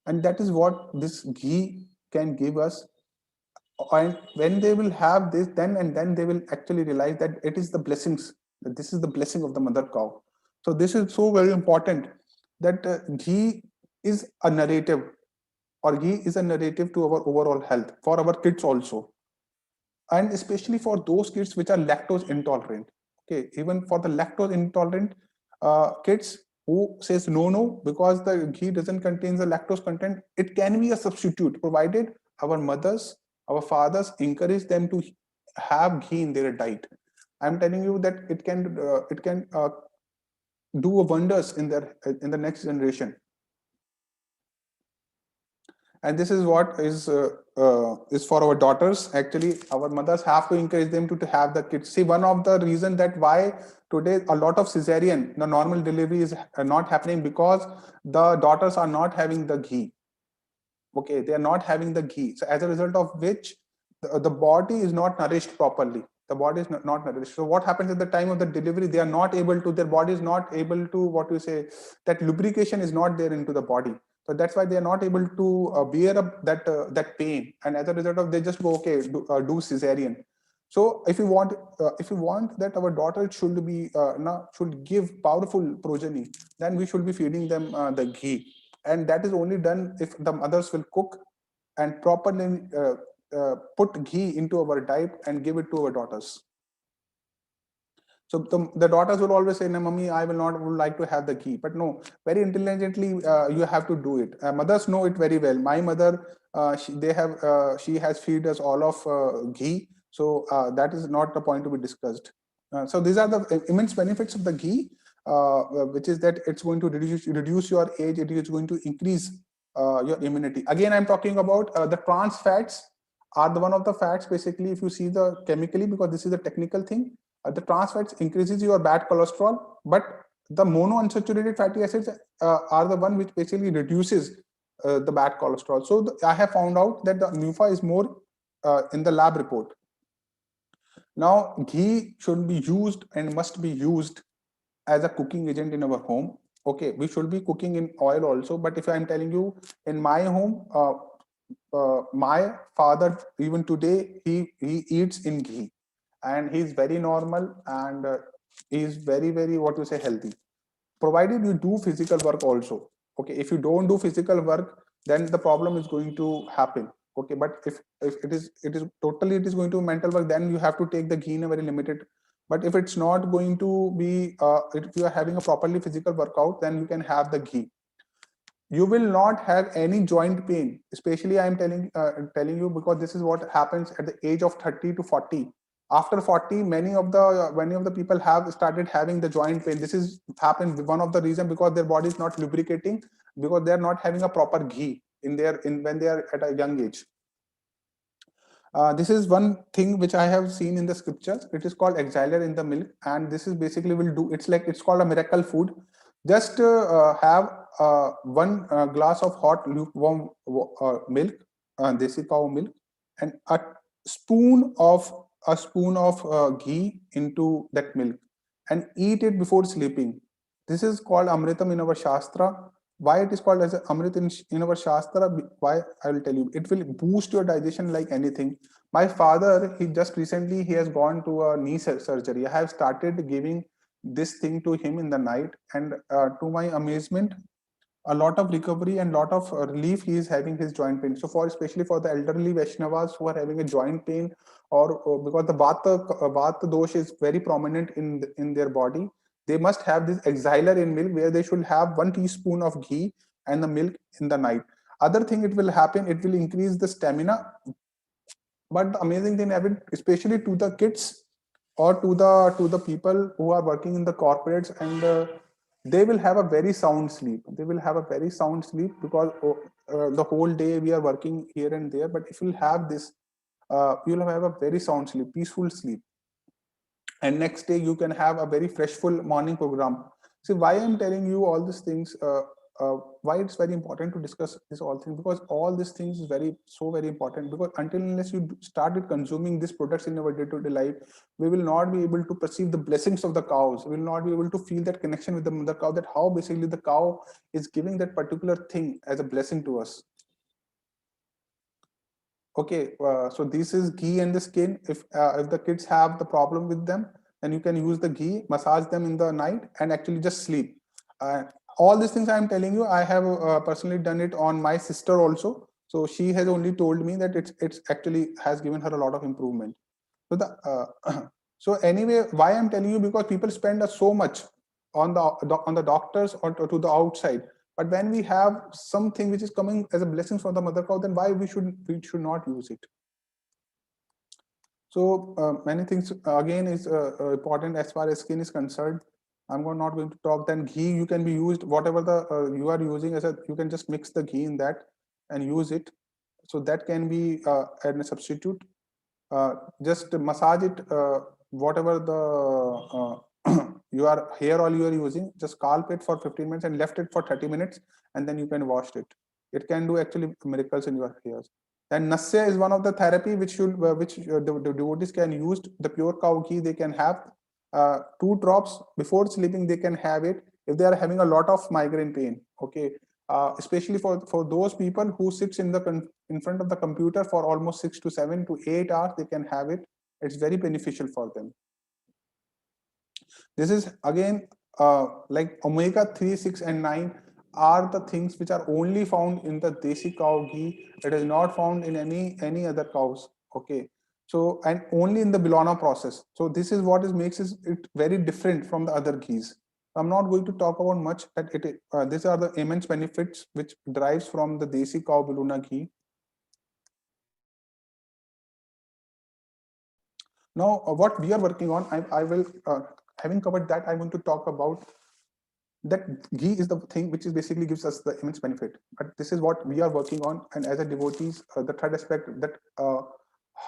and that is what this ghee can give us. And when they will have this, then they will actually realize that it is the blessings This is the blessing of the mother cow. So this is so very important, that ghee is a narrative, or ghee is a narrative to our overall health, for our kids also, and especially for those kids which are lactose intolerant. Okay, even for the lactose intolerant kids who says no, because the ghee doesn't contain the lactose content, it can be a substitute, provided our mothers, our fathers encourage them to have ghee in their diet. I'm telling you that it can do wonders in the next generation. And this is what is for our daughters. Actually, our mothers have to encourage them to have the kids. See, one of the reason that why today a lot of cesarean, the normal delivery is not happening, because the daughters are not having the ghee. Okay, they are not having the ghee. So as a result of which, the body is not nourished properly. The body is not nourished. So what happens at the time of the delivery? They are not able to, their body is not able to, what you say, that lubrication is not there into the body. So that's why they are not able to bear up that pain. And as a result of, they just go, okay, do cesarean. So if you want that our daughter should be should give powerful progeny, then we should be feeding them the ghee. And that is only done if the mothers will cook and properly put ghee into our diet and give it to our daughters. So the daughters will always say, no, mommy, I would like to have the ghee. But no, very intelligently, you have to do it. Mothers know it very well. My mother, she has feed us all of ghee. So that is not the point to be discussed. So these are the immense benefits of the ghee, which is that it's going to reduce your age. It is going to increase your immunity. Again, I'm talking about the trans fats are the one of the fats, basically, if you see the chemically, because this is a technical thing. The trans fats increases your bad cholesterol, but the monounsaturated fatty acids are the one which basically reduces the bad cholesterol. So I have found out that the NUFA is more in the lab report. Now, ghee should be used and must be used as a cooking agent in our home. Okay, we should be cooking in oil also, but if I'm telling you, in my home, my father, even today, he eats in ghee, and he's very normal, and he's very, what you say, healthy, provided you do physical work also. Okay, if you don't do physical work, then the problem is going to happen. Okay, but if it is totally, it is going to mental work, then you have to take the ghee in a very limited. But if it's not going to be if you are having a properly physical workout, then you can have the ghee. You will not have any joint pain, especially I am telling you, because this is what happens at the age of 30 to 40. After 40, many of the people have started having the joint pain. This is happened, one of the reason, because their body is not lubricating, because they are not having a proper ghee in when they are at a young age. This is one thing which I have seen in the scriptures. It is called exiler in the milk, and this is basically will do. It's called a miracle food. Just have one glass of hot lukewarm milk, desi cow milk, and a spoon of ghee into that milk, and eat it before sleeping. This is called Amrtham in our Shastra. Why it is called as Amrit in our Shastra? Why, I will tell you. It will boost your digestion like anything. My father, he just recently, he has gone to a knee surgery. I have started giving this thing to him in the night, and to my amazement, a lot of recovery and lot of relief he is having his joint pain. So especially for the elderly Vaishnavas who are having a joint pain, or because the Vata dosh is very prominent in their body, they must have this exiler in milk, where they should have 1 teaspoon of ghee and the milk in the night. Other thing it will happen, it will increase the stamina. But the amazing thing, especially to the kids, or to the people who are working in the corporates, and they will have a very sound sleep. They will have a very sound sleep, because the whole day we are working here and there. But if you have this, you'll have a very sound sleep, peaceful sleep, and next day you can have a very freshful morning program. See, why I'm telling you all these things, why it's very important to discuss this all things, because all these things is very important, because until unless you started consuming these products in our day-to-day life, we will not be able to perceive the blessings of the cows. We will not be able to feel that connection with the mother cow, that how basically the cow is giving that particular thing as a blessing to us. Okay, so this is ghee and the skin. If the kids have the problem with them, and you can use the ghee, massage them in the night, and actually just sleep. All these things I am telling you, I have personally done it on my sister also. So she has only told me that it's actually has given her a lot of improvement. So so anyway, why I'm telling you, because people spend so much on the doctors or to the outside, but when we have something which is coming as a blessing from the mother cow, then why we should not use it? So many things again is important as far as skin is concerned. I'm not going to talk. Then ghee, you can be used whatever the you are using as a, you can just mix the ghee in that and use it. So that can be a substitute. Just massage it, whatever the your hair oil you are using, just scalp it for 15 minutes and left it for 30 minutes, and then you can wash it. It can do actually miracles in your hairs. And nasya is one of the therapy which the devotees can use. The pure cow ghee, they can have 2 drops before sleeping. They can have it if they are having a lot of migraine pain. Okay, especially for those people who sits in front of the computer for almost 6 to 7 to 8 hours, they can have it. It's very beneficial for them. This is again like omega 3, 6, and 9 are the things which are only found in the desi cow ghee. It is not found in any other cows. Okay, so and only in the Bilona process. So this is what makes it very different from the other ghees. I'm not going to talk about much that these are the immense benefits which derives from the desi cow Bilona ghee. Now, what we are working on, I will, having covered that, I'm going to talk about that ghee is the thing which is basically gives us the immense benefit. But this is what we are working on, and as a devotees, the third aspect, that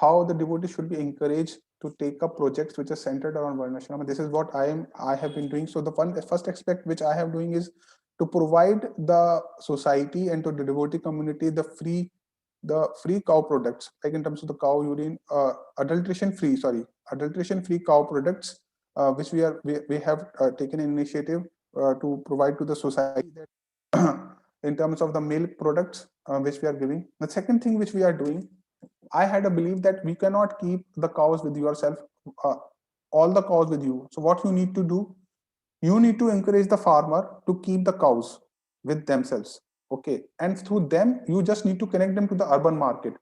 how the devotees should be encouraged to take up projects which are centered around Varnashrama. This is what I have been doing. So the first aspect which I have doing is to provide the society and to the devotee community the free cow products, like in terms of the cow urine, adulteration free cow products, which we have taken initiative to provide to the society in terms of the milk products which we are giving. The second thing which we are doing, I had a belief that we cannot keep the cows with yourself, uh, all the cows with you. So what you need to do, you need to encourage the farmer to keep the cows with themselves. Okay, and through them, you just need to connect them to the urban market.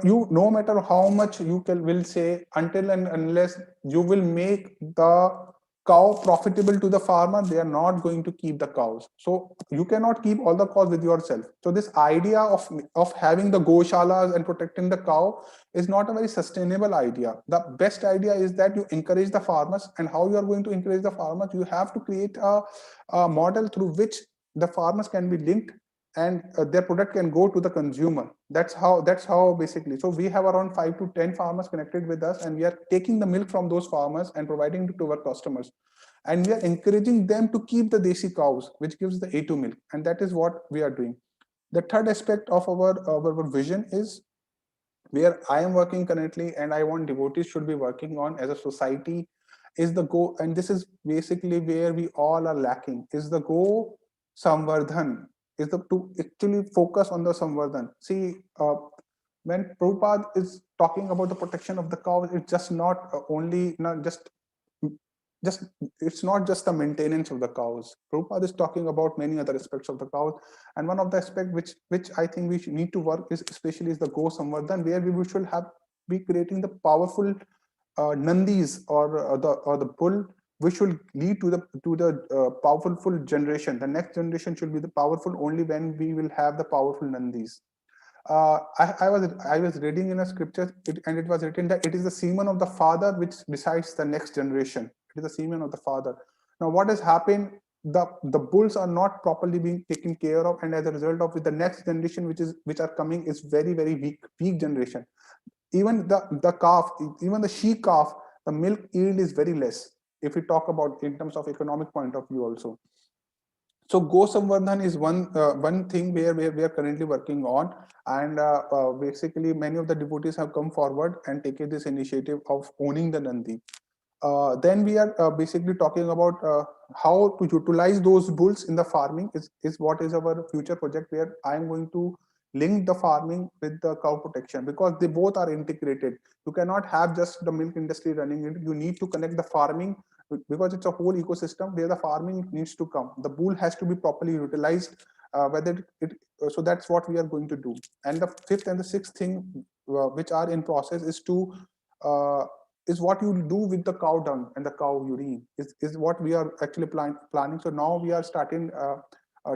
You, no matter how much you will say, until and unless you will make the cow profitable to the farmer, they are not going to keep the cows. So you cannot keep all the cows with yourself. So this idea of having the goshalas and protecting the cow is not a very sustainable idea. The best idea is that you encourage the farmers. And how you are going to encourage the farmers, you have to create a model through which the farmers can be linked, and their product can go to the consumer. That's how basically. So we have around 5 to 10 farmers connected with us, and we are taking the milk from those farmers and providing it to our customers, and we are encouraging them to keep the desi cows, which gives the A2 milk, and that is what we are doing. The third aspect of our vision is where I am working currently, and I want devotees should be working on as a society, is the go, and this is basically where we all are lacking, is the go samvardhan, is the to actually focus on the samvardhan. See, when Prabhupada is talking about the protection of the cow, it's just not only not just it's not just the maintenance of the cows. Prabhupada is talking about many other aspects of the cows, and one of the aspects which I think we need to work is especially is the go samvardhan, where we should be creating the powerful nandis or the bull, which should lead to the powerful generation. The next generation should be the powerful only when we will have the powerful nandis. I was reading in a scripture, and it was written that it is the semen of the father which decides the next generation. It is the semen of the father. Now, what has happened? The bulls are not properly being taken care of, and as a result of it, the next generation which are coming is very weak generation. Even the calf, even the she calf, the milk yield is very less. If we talk about in terms of economic point of view also. So Go Samvardhan is one thing where we are currently working on, and basically many of the devotees have come forward and taken this initiative of owning the Nandi. Then we are basically talking about how to utilize those bulls in the farming is what is our future project, where I am going to link the farming with the cow protection, because they both are integrated. You cannot have just the milk industry running it. You need to connect the farming, because it's a whole ecosystem where the farming needs to come. The bull has to be properly utilized, whether it so that's what we are going to do. And the fifth and the sixth thing which are in process uh, is what you do with the cow dung and the cow urine is what we are actually planning. So now we are starting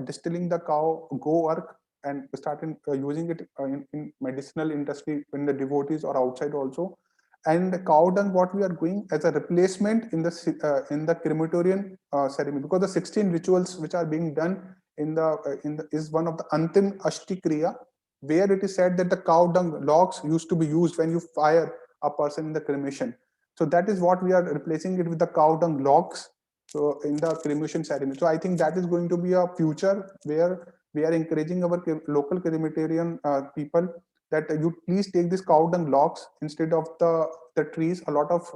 distilling the go earth and starting using it in medicinal industry, in the devotees or outside also. And the cow dung, what we are doing as a replacement in the crematorium ceremony, because the 16 rituals which are being done in the is one of the Antim Ashti Kriya, where it is said that the cow dung logs used to be used when you fire a person in the cremation. So that is what we are replacing it with, the cow dung logs. So in the cremation ceremony. So I think that is going to be a future where we are encouraging our local crematorium people that you please take this cow dung logs instead of the trees. A lot of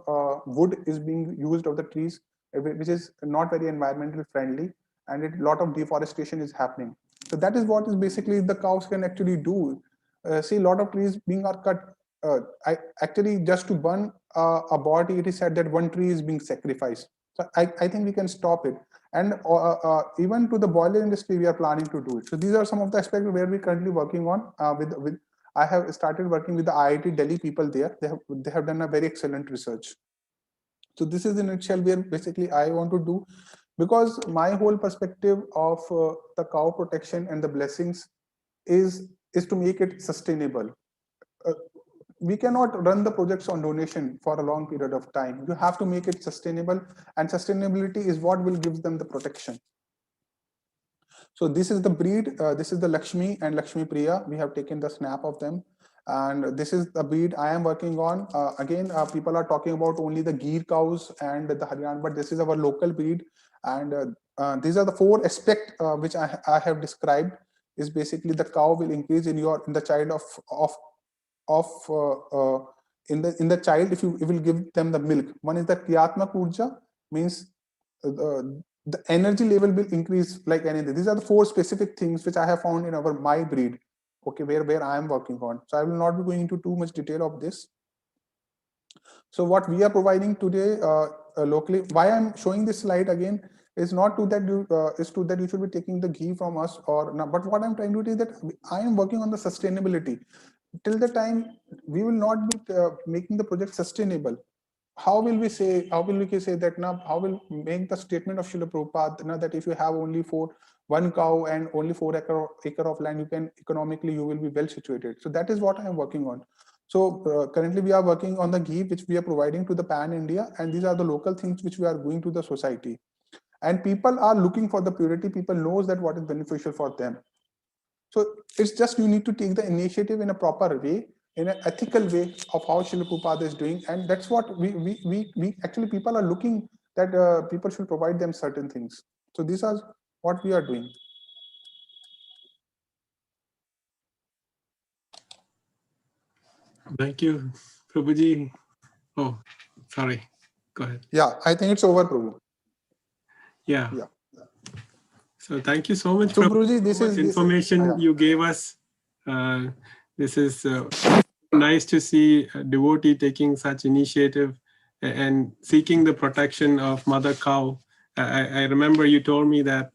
wood is being used of the trees, which is not very environmentally friendly, and a lot of deforestation is happening. So that is what is basically the cows can actually do. See, a lot of trees being are cut. Actually, just to burn a body, it is said that one tree is being sacrificed. So I think we can stop it. And even to the boiler industry, we are planning to do it. So these are some of the aspects where we're currently working on. With I have started working with the IIT Delhi people there. They have done a very excellent research. So this is in itself where basically I want to do, because my whole perspective of the cow protection and the blessings is to make it sustainable. Uh, we cannot run the projects on donation for a long period of time. You have to make it sustainable, and sustainability is what will give them the protection. So this is the breed. This is the Lakshmi and Lakshmi Priya. We have taken the snap of them. And this is the breed I am working on. Again, people are talking about only the Ghee cows and the Haryana, but this is our local breed. And these are the four aspects which I have described. Is basically the cow will increase in the child of in the child, if you will give them the milk. One is the Kriyatmak Urja, means the energy level will increase like anything. These are the four specific things which I have found in our my breed, okay, where I am working on. So I will not be going into too much detail of this. So what we are providing today locally, why I'm showing this slide again is not to that you is to that you should be taking the ghee from us or not, but what I'm trying to do is that I am working on the sustainability. Till the time we will not be making the project sustainable, how will we say that now, how will make the statement of Srila Prabhupada now that if you have only one cow and only 4 acre of land, you can economically, you will be well situated. So that is what I am working on. So currently we are working on the ghee which we are providing to the pan India, and these are the local things which we are going to the society, and people are looking for the purity. People knows that what is beneficial for them. So it's just you need to take the initiative in a proper way, in an ethical way of how Srila Prabhupada is doing, and that's what we actually, people are looking that people should provide them certain things. So these are what we are doing. Thank you, Prabhuji. Oh, sorry. Go ahead. Yeah, I think it's over, Prabhu. Yeah. Yeah. So thank you so much So for Prabhuji, so much information you gave us. This is nice to see a devotee taking such initiative and seeking the protection of mother cow. I remember you told me that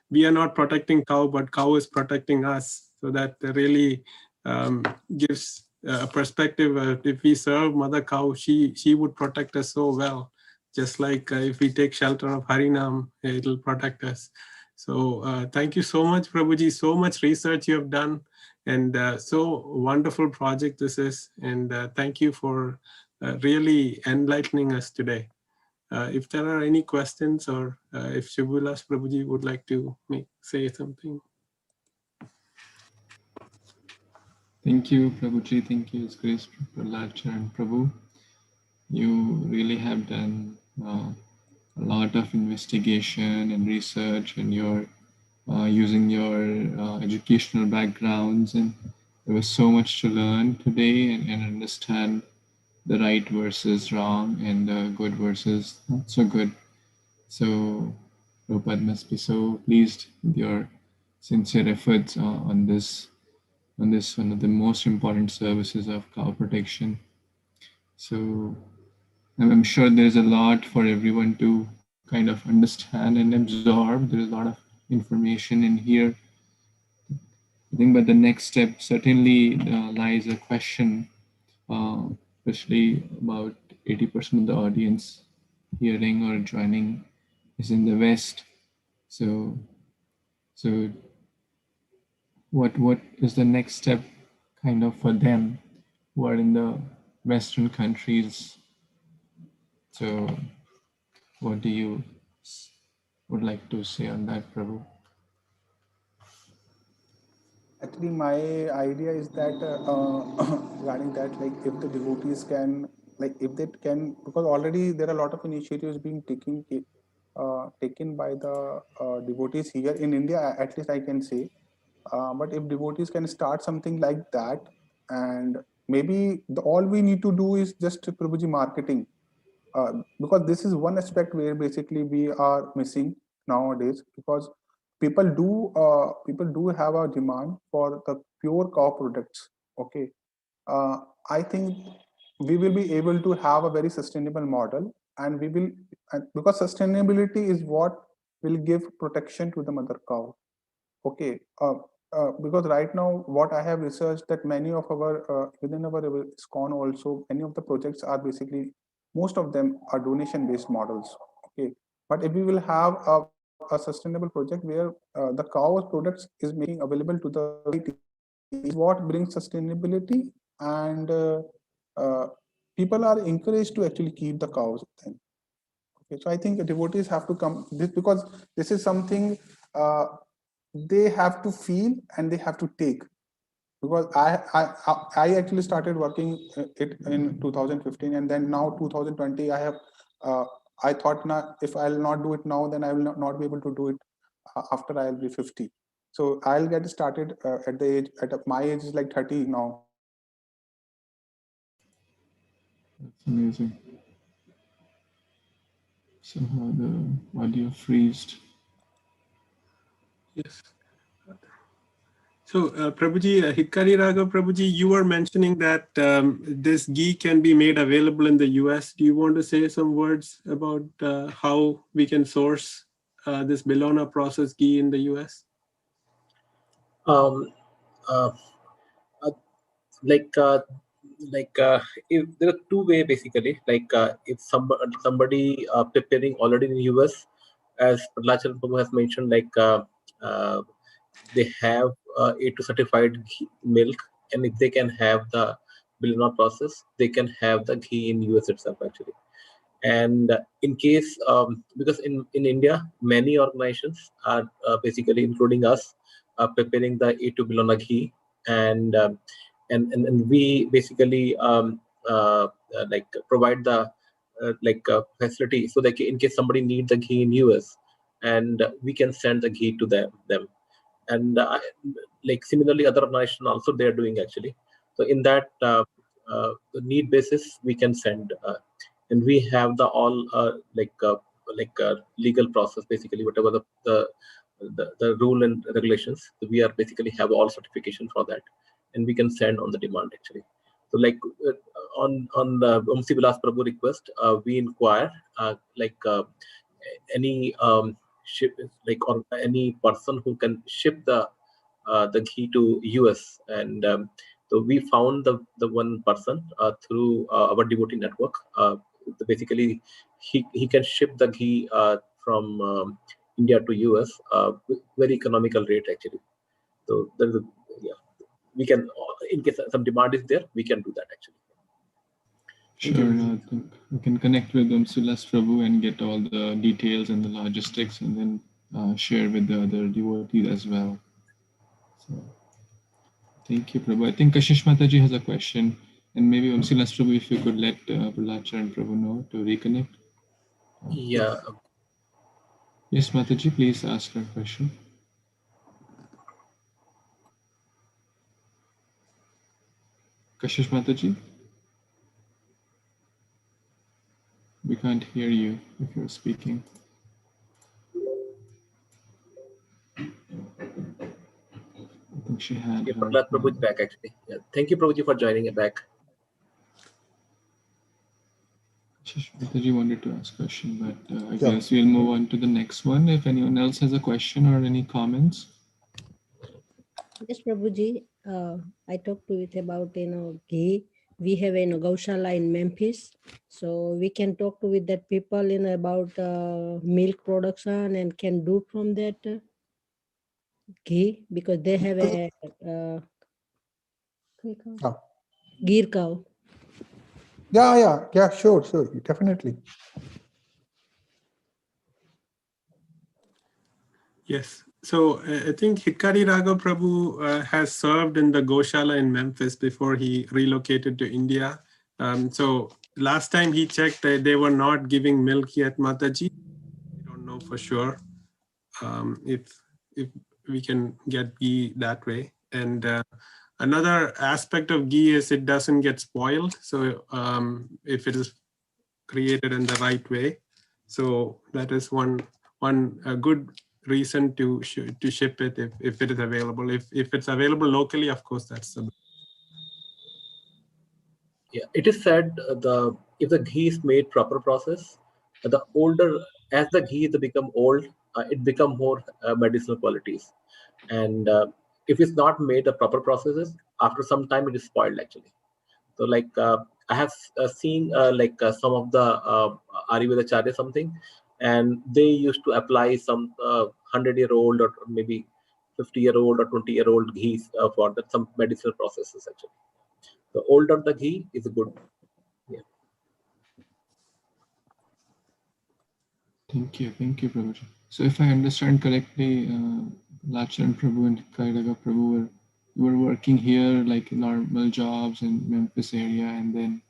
we are not protecting cow, but cow is protecting us. So that really gives a perspective. If we serve mother cow, she would protect us so well. Just like if we take shelter of Harinam, it'll protect us. So thank you so much, Prabhuji. So much research you have done, and so wonderful project this is. And thank you for really enlightening us today. If there are any questions, or if Shibulas Prabhuji would like to say something. Thank you, Prabhuji. Thank you, His Grace Prahlad Charan Prabhu. You really have done a lot of investigation and research, and you're using your educational backgrounds, and there was so much to learn today and understand the right versus wrong and good versus not so good. So Prabhupada must be so pleased with your sincere efforts on this on this one of the most important services of cow protection. So I'm sure there's a lot for everyone to kind of understand and absorb. There's a lot of information in here. I think, but the next step certainly lies a question, especially about 80% of the audience hearing or joining is in the West. So, so what is the next step kind of for them who are in the Western countries? So what do you would like to say on that, Prabhu? Actually, my idea is that regarding that, like if the devotees can, like if they can, because already there are a lot of initiatives being taken by the devotees here in India. At least I can say, but if devotees can start something like that, and maybe all we need to do is just Prabhuji marketing, because this is one aspect where basically we are missing nowadays, because people do have a demand for the pure cow products. Okay, uh, I think we will be able to have a very sustainable model, and we will, and because sustainability is what will give protection to the mother cow. Okay, because right now what I have researched, that many of our within our ISKCON also, many of the projects are basically, most of them are donation based models. Okay, but if we will have a sustainable project where the cow's products is making available to the society, is what brings sustainability, and uh, people are encouraged to actually keep the cows then. Okay, so I think the devotees have to come this, because this is something uh, they have to feel and they have to take. Because I actually started working it in 2015, and then now 2020 I have uh, I thought, now if I'll not do it now, then I will not be able to do it after I'll be 50. So I'll get started at the age, at my age is like 30 now. That's amazing. Somehow the audio freezed. Yes. So, Prabhuji, Hikari Raghav Prabhuji, you were mentioning that this ghee can be made available in the US. Do you want to say some words about how we can source this Bellona processed ghee in the US? Um, uh, uh, like if there are two way basically, like if somebody preparing already in the US, as Prahlad Charan Prabhu has mentioned, like they have A2 certified milk, and if they can have the Bellona process, they can have the ghee in US itself actually. And in case because in India many organizations are basically, including us, preparing the A2 Bellona ghee, and and we basically like provide the facility, so that in case somebody needs the ghee in US, and we can send the ghee to them. And like similarly other organizations also they are doing actually. So in that need basis we can send, and we have the all legal process basically, whatever the rule and regulations, we are basically have all certification for that, and we can send on the demand actually. So like on the Vamsi Vilas Prabhu request, we inquire any ship, like, or any person who can ship the ghee to US, and so we found the one person through our devotee network. Basically, he can ship the ghee from India to US with very economical rate actually. So there is yeah, we can, in case some demand is there, we can do that actually. Sure, I think we can connect with Sulas Prabhu and get all the details and the logistics, and then share with the other devotees as well. So, thank you, Prabhu. I think Kashish Mataji has a question, and maybe Sulas Prabhu, if you could let Prahlad Charan Prabhu know to reconnect. Yeah. Yes, Mataji, please ask your question. Kashish Mataji, we can't hear you if you're speaking. I think think she had her Prahlad Prabhuji back actually. Yeah. Thank you, Prabhuji, for joining it back. Shishmataji wanted to ask a question, but I guess we'll move on to the next one. If anyone else has a question or any comments. Yes, Prabhuji, I talked to it about, Ghee. We have a Gaushala in Memphis. So we can talk to with that people, about milk production and can do from that ghee because they have a Ghee cow. Yeah, sure, definitely. Yes. So I think Hikari Raghav Prabhu has served in the Goshala in Memphis before he relocated to India. So last time he checked, they were not giving milk yet, Mataji. We don't know for sure if we can get ghee that way. And another aspect of ghee is it doesn't get spoiled. So if it is created in the right way, so that is one good reason to ship it if it is available. If it's available locally, of course, that's the. Yeah, it is said if the ghee is made proper process, the older as the ghee become old, it become more medicinal qualities, and if it's not made the proper processes, after some time it is spoiled actually. So like I have seen some of the Ayurveda something, and they used to apply some 100-year-old or maybe 50-year-old or 20-year-old ghee for that some medicinal processes actually. The older the ghee is good. Yeah. Thank you, Prabhuji. So if I understand correctly, Lacharan Prabhu and Kairaga Prabhu were working here like normal jobs in Memphis area, and then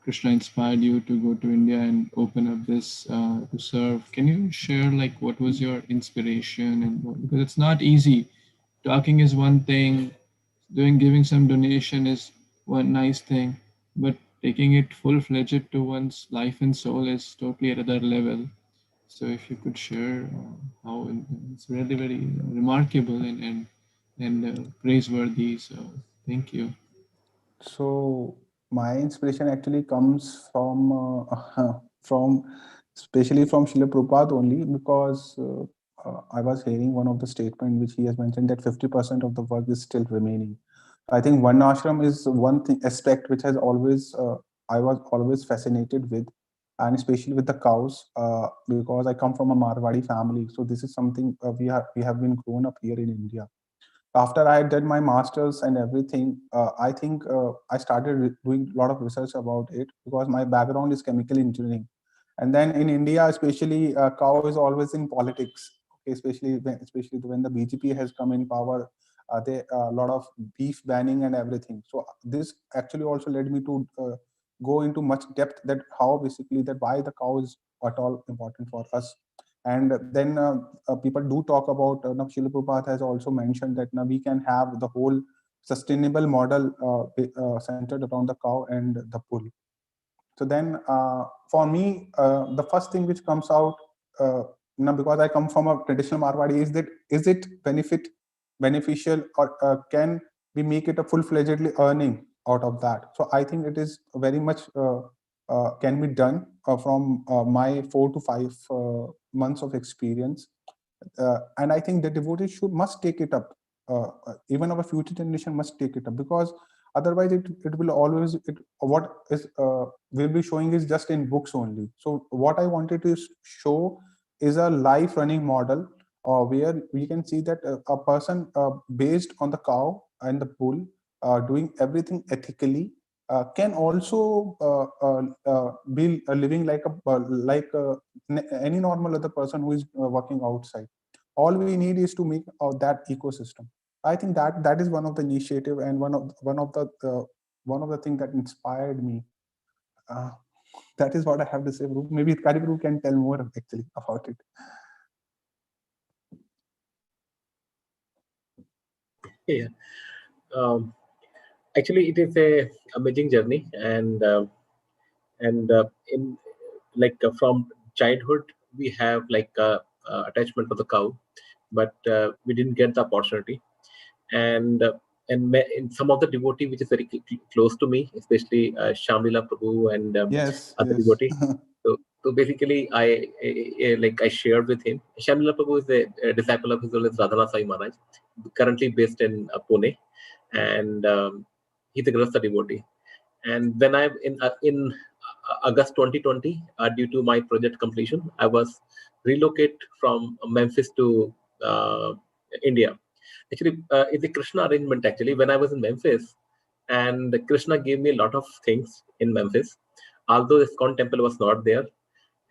Kṛṣṇa inspired you to go to India and open up this to serve. Can you share like what was your inspiration because it's not easy. Talking is one thing, giving some donation is one nice thing, but taking it full-fledged to one's life and soul is totally at another level. So if you could share how it's really very remarkable and praiseworthy. So thank you. So my inspiration actually comes from from especially from Srila Prabhupada only because I was hearing one of the statement which he has mentioned that 50% of the work is still remaining. I think one ashram is one thing aspect which has always I was always fascinated with, and especially with the cows because I come from a Marwadi family. So this is something we have been grown up here in India. After I did my masters and everything, I think I started doing a lot of research about it because my background is chemical engineering. And then in India, especially, cow is always in politics. Okay, especially when the BJP has come in power, there a lot of beef banning and everything. So this actually also led me to go into much depth that how basically that why the cow is at all important for us. And then people do talk about Srila Prabhupada has also mentioned that now we can have the whole sustainable model centered around the cow and the bull. So then for me, the first thing which comes out because I come from a traditional Marwadi is it beneficial or can we make it a full-fledgedly earning out of that? So I think it is very much can be done from my 4 to 5 months of experience. And I think the devotees must take it up. Even our future generation must take it up because otherwise it will always what is will be showing is just in books only. So what I wanted to show is a live running model where we can see that a person based on the cow and the bull doing everything ethically can also be living like any normal other person who is working outside. All we need is to make that ecosystem. I think that is one of the initiative and one of the thing that inspired me. That is what I have to say. Maybe Karibru can tell more actually about it. Yeah. Actually, it is a amazing journey, and in from childhood we have attachment for the cow, but we didn't get the opportunity. in some of the devotee which is very close to me, especially Shamlila Prabhu and Yes, other yes. devotee. So basically, I shared with him. Shamlila Prabhu is a disciple of his own Radhanathswami Maharaj, currently based in Pune, and he's a Kṛṣṇa devotee. And when I'm in August 2020, due to my project completion, I was relocated from Memphis to India. Actually, it's a Kṛṣṇa arrangement. Actually, when I was in Memphis, and Kṛṣṇa gave me a lot of things in Memphis, although ISKCON temple was not there.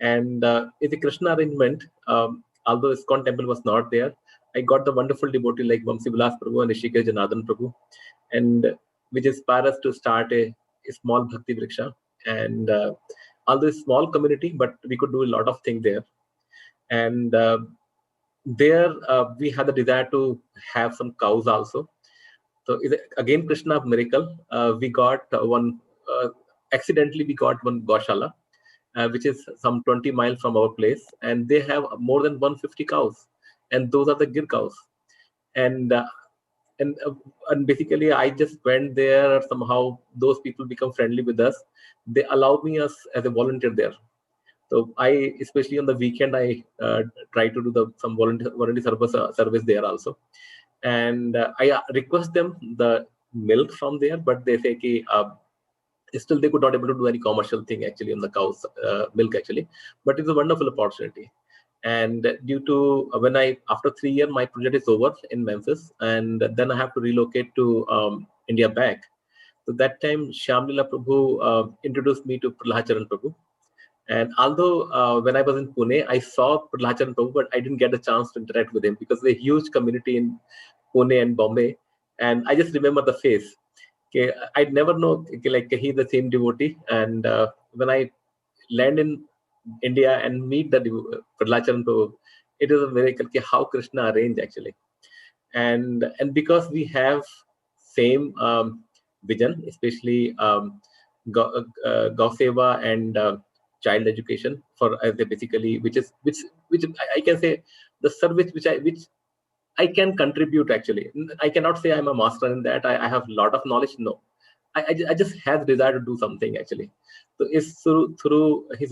And it's a Kṛṣṇa arrangement. Although ISKCON temple was not there, I got the wonderful devotee like Vamsi Vilas Prabhu and Rishikesh Janardhan Prabhu, and which inspired us to start a small Bhakti Vriksha. And although it's small community, but we could do a lot of things there. And there we had the desire to have some cows also. So again, Kṛṣṇa miracle. We got accidentally we got one Goshala, which is some 20 miles from our place, and they have more than 150 cows, and those are the Gir cows. And basically, I just went there. Somehow, those people become friendly with us. They allowed me as a volunteer there. So I, especially on the weekend, I try to do some volunteer service there also. And I request them the milk from there, but they say ki, still they could not able to do any commercial thing actually on the cow's milk actually. But it's a wonderful opportunity. And due to when after 3 years my project is over in Memphis, and then I have to relocate to India back. So that time Shamlila Prabhu introduced me to Prahlad Charan Prabhu. And although when I was in Pune, I saw Prahlad Charan Prabhu, but I didn't get a chance to interact with him because there's a huge community in Pune and Bombay. And I just remember the face. Okay, I'd never know like he's the same devotee. And when I land in India and meet the Prahlad Charan Prabhu, it is a miracle how Kṛṣṇa arranged actually. And because we have same vision, especially Gau Seva and child education for basically which I can say the service which I can contribute actually. I cannot say I'm a master in that. I have a lot of knowledge. No, I just have desire to do something actually. So it's through his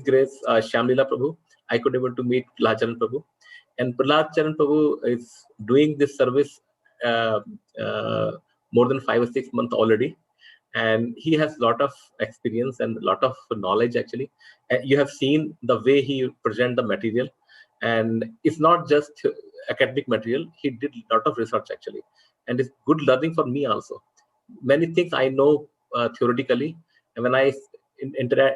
grace, Shamlila Prabhu, I could able to meet Prahlad Charan Prabhu, and Prahlad Charan Prabhu is doing this service more than 5 or 6 months already, and he has a lot of experience and a lot of knowledge actually. You have seen the way he present the material, and it's not just academic material. He did a lot of research actually, and it's good learning for me also. Many things I know theoretically, and when I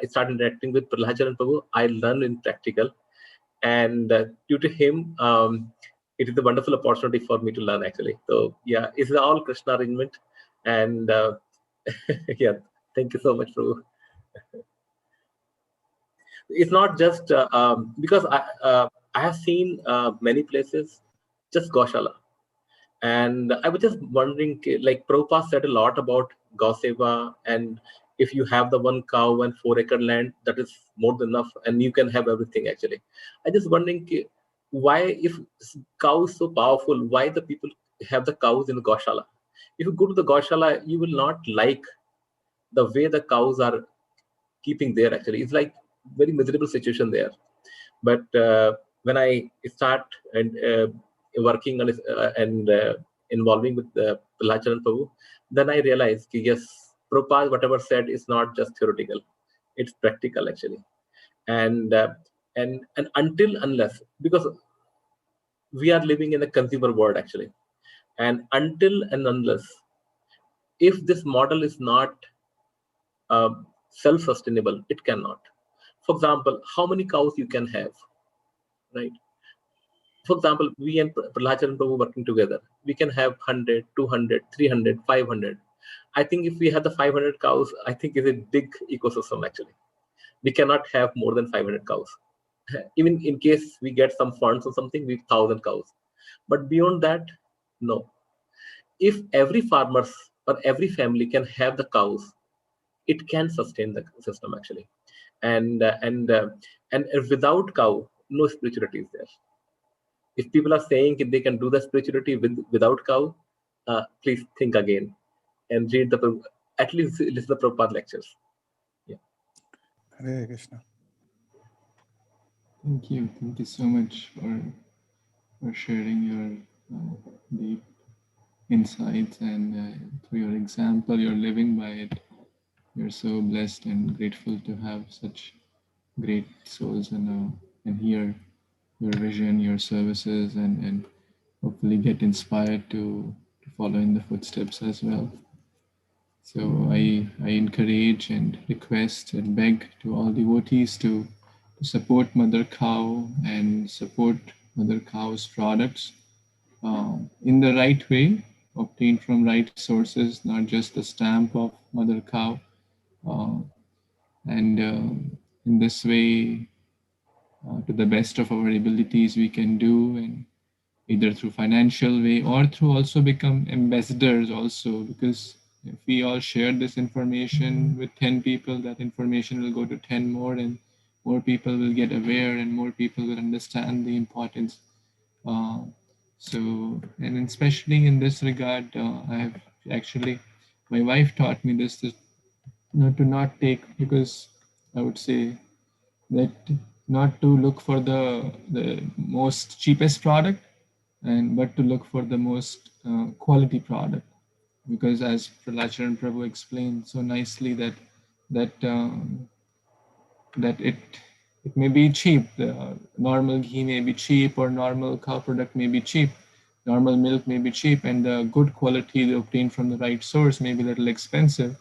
start interacting with Prahlad Charan Prabhu, I learn in practical. And due to him, it is a wonderful opportunity for me to learn actually. So yeah, it's all Kṛṣṇa arrangement. And yeah, thank you so much, Prabhu. It's not just because I have seen many places just Goshala. And I was just wondering, like Prabhupada said a lot about Gauseva, and if you have the 1 cow and 4-acre land, that is more than enough, and you can have everything actually. I just wondering why, if cow is so powerful, why the people have the cows in the Gaushala? If you go to the Gaushala, you will not like the way the cows are keeping there actually. It's like very miserable situation there. But when I start and working on it and involving with the Prahlad Charan Prabhu, then I realized yes, Prabhupada whatever said is not just theoretical, it's practical actually. And until unless, because we are living in a consumer world actually, and until and unless if this model is not self-sustainable, it cannot. For example, how many cows you can have, right? For example, we and Prahlad Charan Prabhu working together, we can have 100, 200, 300, 500. I think if we have the 500 cows, I think it's a big ecosystem actually. We cannot have more than 500 cows. Even in case we get some funds or something, we have 1,000 cows. But beyond that, no. If every farmer or every family can have the cows, it can sustain the system actually. And without cow, no spirituality is there. If people are saying if they can do the spirituality without cow, please think again and read at least listen to the Prabhupada lectures. Yeah. Hare Krishna. Thank you so much for sharing your deep insights, and through your example, you're living by it. We're so blessed and grateful to have such great souls and hear your vision, your services, and hopefully get inspired to follow in the footsteps as well. So I encourage and request and beg to all devotees to support Mother Cow and support Mother Cow's products in the right way, obtained from right sources, not just the stamp of Mother Cow. And in this way, to the best of our abilities, we can do, and either through financial way or through also become ambassadors also, because if we all share this information with 10 people, that information will go to 10 more, and more people will get aware, and more people will understand the importance. And especially in this regard, I have actually, my wife taught me this, to not take, because I would say that not to look for the most cheapest product, but to look for the most quality product, because as Prahlad Charan Prabhu explained so nicely that it may be cheap. The normal ghee may be cheap, or normal cow product may be cheap. Normal milk may be cheap, and the good quality obtained from the right source may be a little expensive.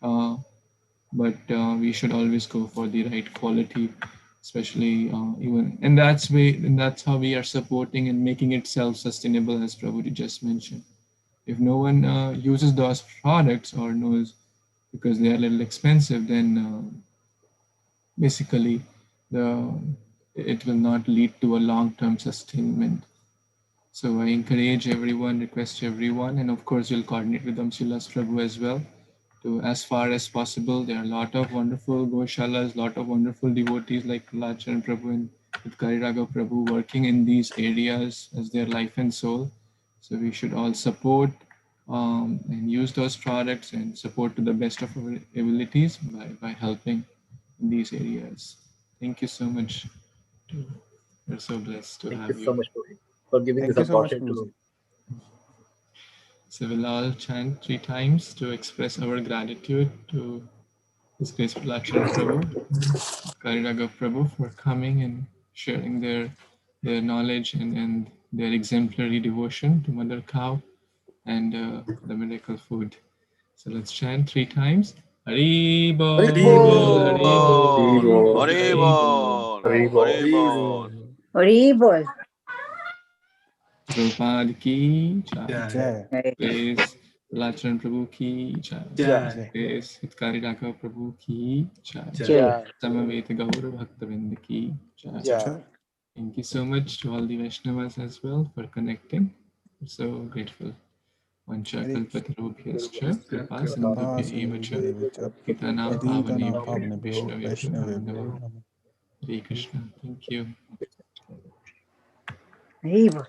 But we should always go for the right quality, especially even, and that's how we are supporting and making it self-sustainable, as Prabhuji just mentioned. If no one uses those products or knows because they are a little expensive, then basically it will not lead to a long-term sustainment. So I encourage everyone, request everyone, and of course you'll coordinate with Amsilas Prabhu as well, to as far as possible. There are a lot of wonderful Goshalas, lot of wonderful devotees like Prahlad Charan Prabhu and Utkari Raghav Prabhu working in these areas as their life and soul. So we should all support and use those products and support to the best of our abilities by helping in these areas. Thank you so much. We're so blessed to have you. Thank you so much for giving Thank this you so much, opportunity to Prabhuji. So we'll all chant 3 times to express our gratitude to His Grace Prahlad Charan Prabhu, Utkari Raghav Prabhu, for coming and sharing their knowledge and their exemplary devotion to Mother Cow and the miracle food. So let's chant 3 times. Hari Bol, Hari Bol, Hari Bol, Hari Bol. Hari Bol. Hari Bol. Prabhupada ki jai. Jai. Praise Prahlad Charan Prabhu ki jai. Jai. Praise Utkari Raghav Prabhu ki jai. Jai. Samaveta Gaura Bhaktavinda ki jai. Jai. Thank you so much to all the Vaishnavas as well for connecting. We're so grateful. Vancha kalpatarubhyascha kripa sindhubhya eva cha Titanam pavanebhyo Vaishnavebhyo namo Namo. Hare Krishna. Thank you. Hari Bol.